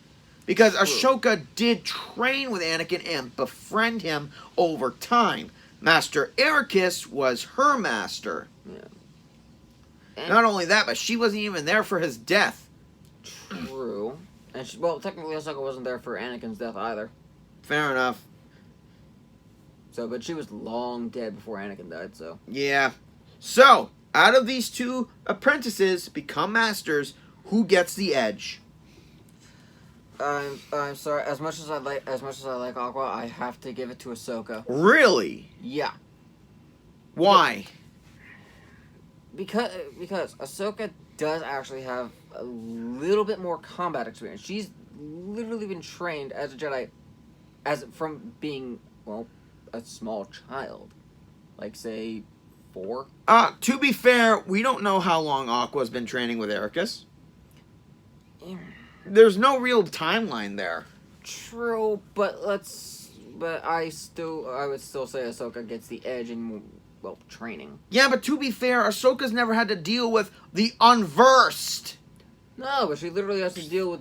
Because Ashoka did train with Anakin and befriend him over time. Master Ericus was her master. Yeah. Not only that, but she wasn't even there for his death. True. And technically Ahsoka wasn't there for Anakin's death either. Fair enough. So, but she was long dead before Anakin died, so. Yeah. So, out of these 2 apprentices become masters, who gets the edge? I'm sorry. As much as I like Aqua, I have to give it to Ahsoka. Really? Yeah. Why? Because Ahsoka does actually have a little bit more combat experience. She's literally been trained as a Jedi, from being a small child, like say 4. To be fair, we don't know how long Aqua's been training with Ericus. Yeah. There's no real timeline there. True, but I would still say Ahsoka gets the edge in training. Yeah, but to be fair, Ahsoka's never had to deal with the unversed. No, but she literally has to deal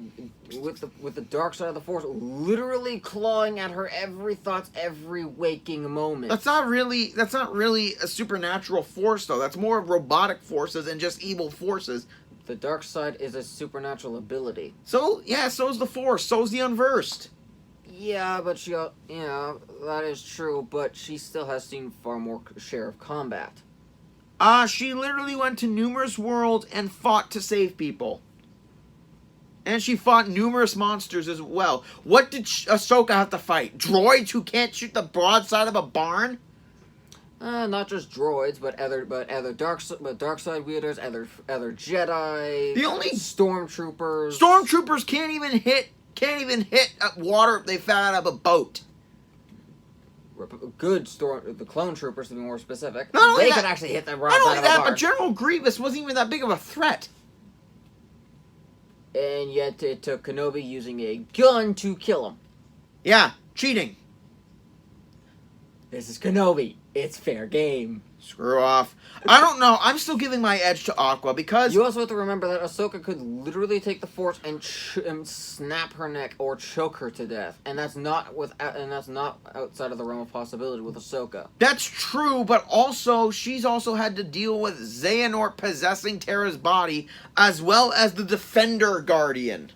with the dark side of the Force, literally clawing at her every thoughts, every waking moment. That's not really a supernatural force, though. That's more of robotic forces and just evil forces. The dark side is a supernatural ability. So, yeah, so is the Force. So is the unversed. Yeah, but that is true, but she still has seen far more share of combat. She literally went to numerous worlds and fought to save people. And she fought numerous monsters as well. What did Ahsoka have to fight? Droids who can't shoot the broadside of a barn? Not just droids, but other dark side wielders, other Jedi. The only stormtroopers. Stormtroopers can't even hit water if they fell out of a boat. The clone troopers to be more specific. Not only they that, could actually hit the not broadside only of a that, barn. but General Grievous wasn't even that big of a threat. And yet it took Kenobi using a gun to kill him. Yeah, cheating. This is Kenobi. It's fair game. Screw off. I don't know. I'm still giving my edge to Aqua because You also have to remember that Ahsoka could literally take the Force and snap her neck or choke her to death, and that's not outside of the realm of possibility with Ahsoka. that's true, but also she's also had to deal with Xehanort possessing Terra's body as well as the Defender Guardian.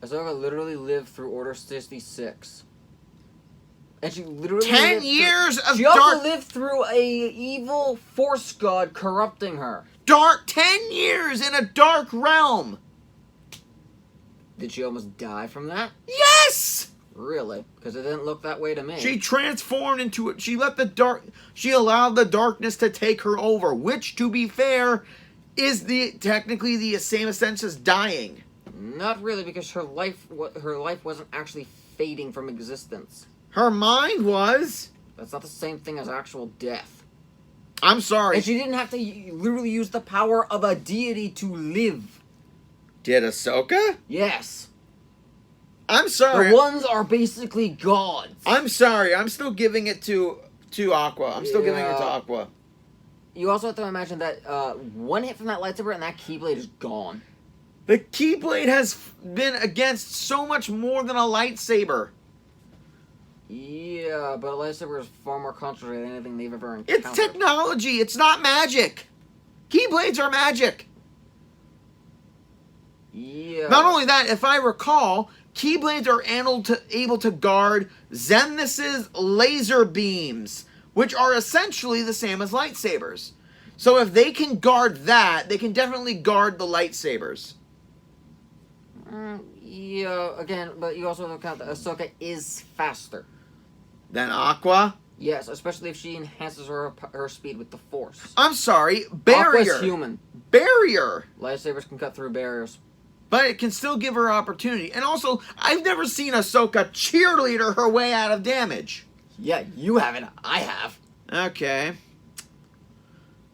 Ahsoka literally lived through Order 66. And she literally 10 years of She also dark... lived through a evil Force god corrupting her. 10 years in a dark realm. Did she almost die from that? Yes! Really? Because it didn't look that way to me. She transformed into it. She allowed the darkness to take her over, which, to be fair, is technically the same essence as dying. Not really, because her life wasn't actually fading from existence. Her mind was. That's not the same thing as actual death. I'm sorry. And she didn't have to literally use the power of a deity to live. Did Ahsoka? Yes. I'm sorry. The ones are basically gods. I'm sorry. I'm still giving it to Aqua. I'm still giving it to Aqua. You also have to imagine that one hit from that lightsaber and that Keyblade is gone. The Keyblade has been against so much more than a lightsaber. Yeah, but a lightsaber is far more concentrated than anything they've ever encountered. It's technology. It's not magic. Keyblades are magic. Yeah. Not only that, if I recall, Keyblades are able to guard Xemnas' laser beams, which are essentially the same as lightsabers. So if they can guard that, they can definitely guard the lightsabers. Yeah, again, but you also have to count that Ahsoka is faster. Then Aqua? Yes, especially if she enhances her speed with the Force. I'm sorry, barrier. Aqua's human. Barrier. Lightsabers can cut through barriers. But it can still give her opportunity. And also, I've never seen Ahsoka cheerleader her way out of damage. Yeah, you haven't. I have. Okay.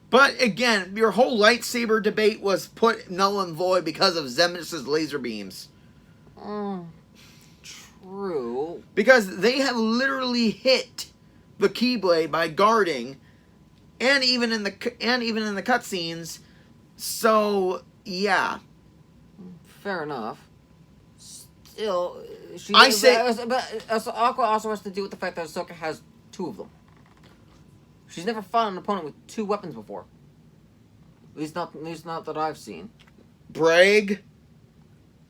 But again, your whole lightsaber debate was put null and void because of Xemnas' laser beams. True. Because they have literally hit the Keyblade by guarding, and even in the cutscenes. So yeah. Fair enough. Still, but Aqua also has to deal with the fact that Ahsoka has two of them. She's never fought an opponent with two weapons before. At least not that I've seen. Brag.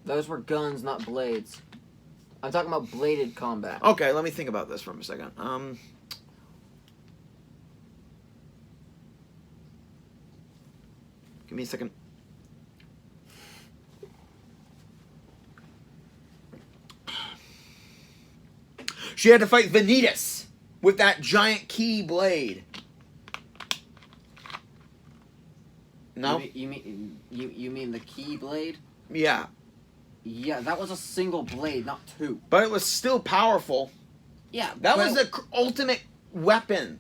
Those were guns, not blades. I'm talking about bladed combat. Okay, let me think about this for a second. Give me a second. She had to fight Vanitas with that giant key blade. No? You mean the Keyblade? Yeah. Yeah, that was a single blade, not two. But it was still powerful. Yeah. That was the ultimate weapon.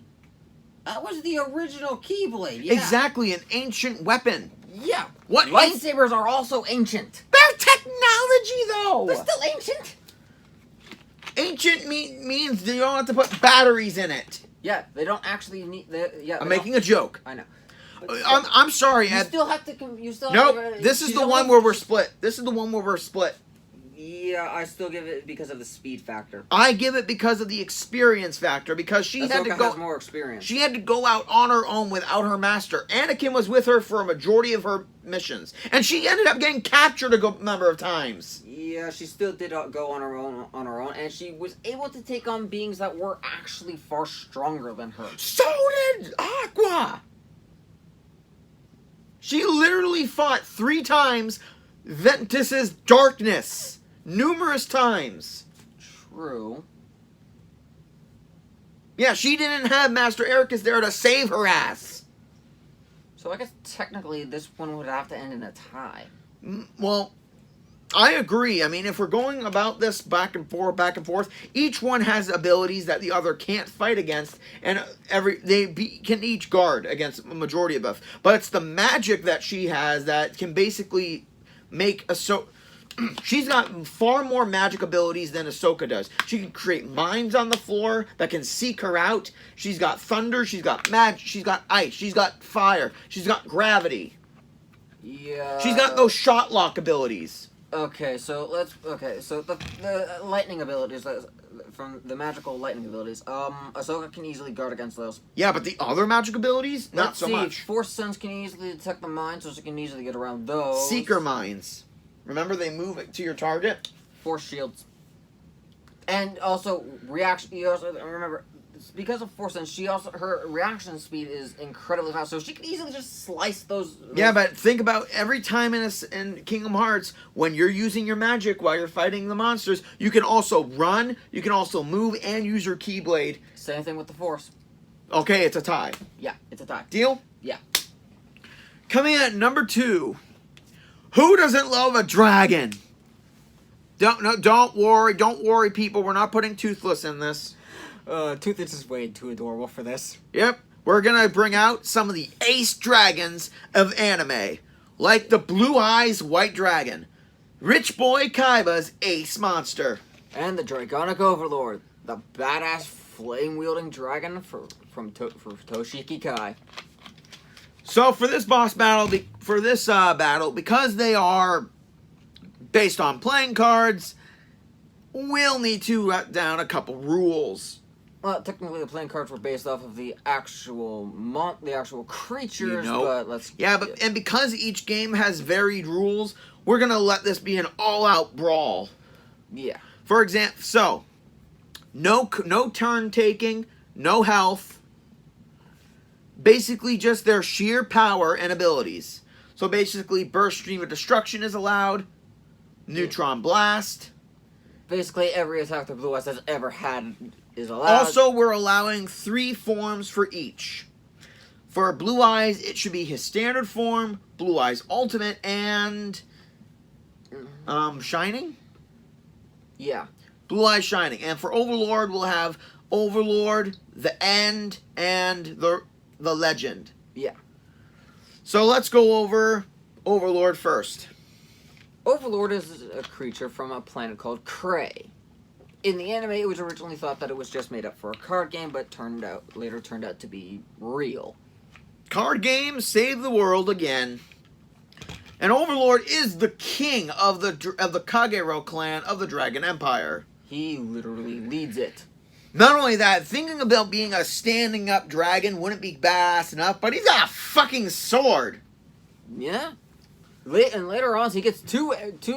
That was the original Keyblade, yeah. Exactly, an ancient weapon. Yeah. What? Lightsabers are also ancient. They're technology, though! They're still ancient. Ancient means you don't have to put batteries in it. Yeah, they don't actually need... I'm making a joke. I know. I'm sorry, You Ed. still have to... Nope, this is the one where we're split. This is the one where we're split. Yeah, I still give it because of the speed factor. I give it because of the experience factor, because she had to go... has more experience. She had to go out on her own without her master. Anakin was with her for a majority of her missions. And she ended up getting captured a good number of times. Yeah, Yeah, she still did go on her own, and she was able to take on beings that were actually far stronger than her. So did Aqua! She literally fought 3 times Ventus's darkness. Numerous times. True. Yeah, she didn't have Master Ericus there to save her ass. So I guess technically this one would have to end in a tie. Well, I agree. I mean, if we're going about this back and forth, each one has abilities that the other can't fight against, and can each guard against a majority of buff. But it's the magic that she has that can basically make she's got far more magic abilities than Ahsoka does. She can create mines on the floor that can seek her out. She's got thunder. She's got magic. She's got ice. She's got fire. She's got gravity. Yeah. She's got those shot lock abilities. Okay, so the lightning abilities from the magical lightning abilities. Ahsoka can easily guard against those. Yeah, but the other magic abilities, not so much. Force Sense can easily detect the mines, so she can easily get around those. Seeker mines. Remember, they move it to your target. Force shields. And also reaction. You also remember, because of Force Sense, her reaction speed is incredibly fast, so she can easily just slice those. Yeah, but think about every time in Kingdom Hearts when you're using your magic while you're fighting the monsters, you can also run, you can also move, and use your Keyblade. Same thing with the Force. Okay, it's a tie. Yeah, it's a tie. Deal? Yeah. Coming in at number 2. Who doesn't love a dragon? Don't worry, people. We're not putting Toothless in this. Toothless is way too adorable for this. Yep. We're gonna bring out some of the ace dragons of anime. Like the Blue Eyes White Dragon. Rich Boy Kaiba's ace monster. And the Dragonic Overlord. The badass flame-wielding dragon from Toshiki Kai. So for this battle, because they are based on playing cards, we'll need to write down a couple rules. Well, technically, the playing cards were based off of the actual creatures, but let's... Yeah, and because each game has varied rules, we're going to let this be an all-out brawl. Yeah. For example, no turn taking, no health. Basically just their sheer power and abilities. So basically, Burst Stream of Destruction is allowed. Neutron Blast. Basically, every attack that Blue Eyes has ever had is allowed. Also, we're allowing 3 forms for each. For Blue Eyes, it should be his standard form, Blue Eyes Ultimate, and Shining? Yeah. Blue Eyes Shining. And for Overlord, we'll have Overlord, the End, and the Legend. Yeah. So let's go over Overlord first. Overlord is a creature from a planet called Cray. In the anime, it was originally thought that it was just made up for a card game, but later turned out to be real. Card games save the world again. And Overlord is the king of the Kagero clan of the Dragon Empire. He literally leads it. Not only that, thinking about being a standing up dragon wouldn't be badass enough, but he's got a fucking sword. Yeah. And later on, he gets two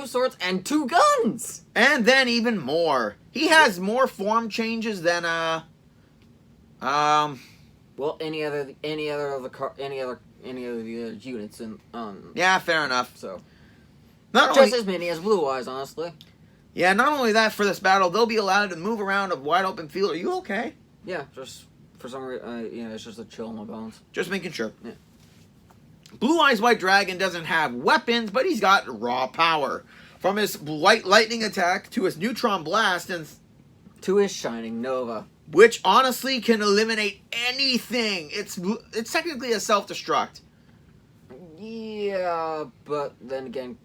swords and 2 guns. And then even more. He has more form changes than well, any other units in Yeah, fair enough. So not just only, as many as Blue Eyes, honestly. Yeah, not only that, for this battle, they'll be allowed to move around a wide open field. Are you okay? Yeah, just for some reason, it's just a chill in my bones. Just making sure. Yeah. Blue Eyes White Dragon doesn't have weapons, but he's got raw power. From his white lightning attack to his neutron blast, and to his shining nova, which honestly can eliminate anything. It's technically a self-destruct. Yeah, but then again,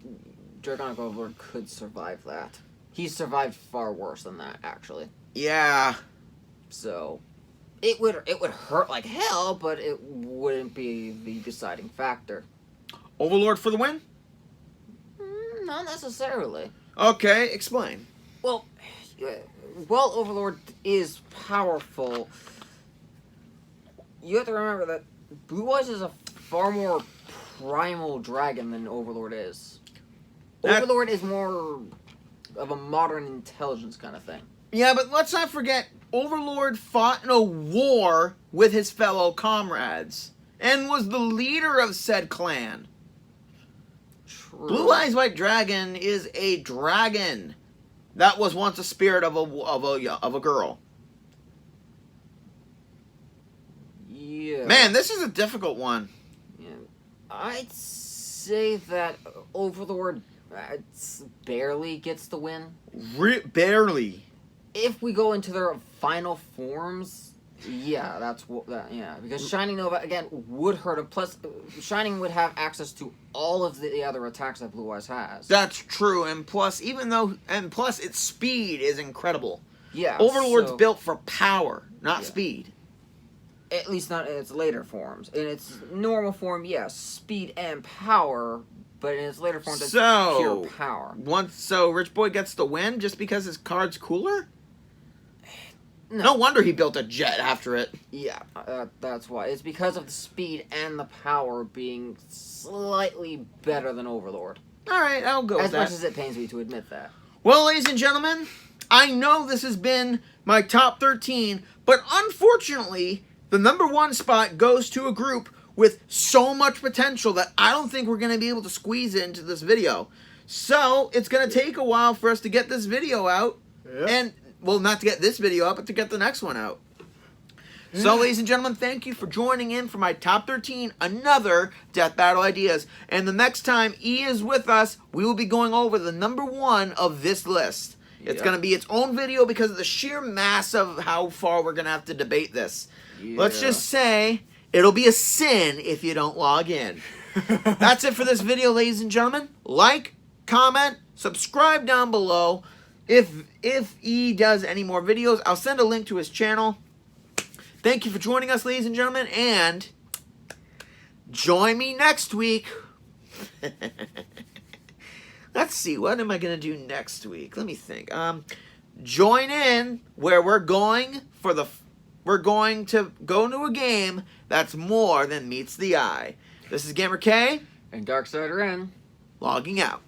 Dragonic Overlord could survive that. He survived far worse than that, actually. Yeah. So it would hurt like hell, but it wouldn't be the deciding factor. Overlord for the win? Not necessarily. Okay, explain. Well, while Overlord is powerful, you have to remember that Blue Eyes is a far more primal dragon than Overlord is. Overlord is more of a modern intelligence kind of thing. Yeah, but let's not forget, Overlord fought in a war with his fellow comrades and was the leader of said clan. True. Blue Eyes White Dragon is a dragon that was once a spirit of a girl. Yeah. Man, this is a difficult one. Yeah. I'd say that Overlord barely gets the win. Barely. If we go into their final forms, yeah, that's what. Yeah, because Shining Nova again would hurt him. Plus, Shining would have access to all of the other attacks that Blue Eyes has. That's true, and plus, its speed is incredible. Yeah, Overlord's built for power, not speed. At least not in its later forms. In its normal form, yes, speed and power. But in its later form, it's pure power. So Rich Boy gets the win just because his card's cooler? No wonder he built a jet after it. Yeah, that's why. It's because of the speed and the power being slightly better than Overlord. Alright, I'll go with that. As much as it pains me to admit that. Well, ladies and gentlemen, I know this has been my top 13, but unfortunately, the number 1 spot goes to a group with so much potential that I don't think we're going to be able to squeeze it into this video. So, it's going to take a while for us to get this video out. Yep. And, well, not to get this video out, but to get the next one out. Yeah. So, ladies and gentlemen, thank you for joining in for my top 13, another Death Battle Ideas. And the next time E is with us, we will be going over the number 1 of this list. It's going to be its own video because of the sheer mass of how far we're going to have to debate this. Yeah. Let's just say it'll be a sin if you don't log in. That's it for this video, ladies and gentlemen. Like, comment, subscribe down below. If E does any more videos, I'll send a link to his channel. Thank you for joining us, ladies and gentlemen, and join me next week. Let's see, what am I going to do next week? Let me think. Join in where we're going to go into a game that's more than meets the eye. This is Gamer K. And Darksider N. Logging out.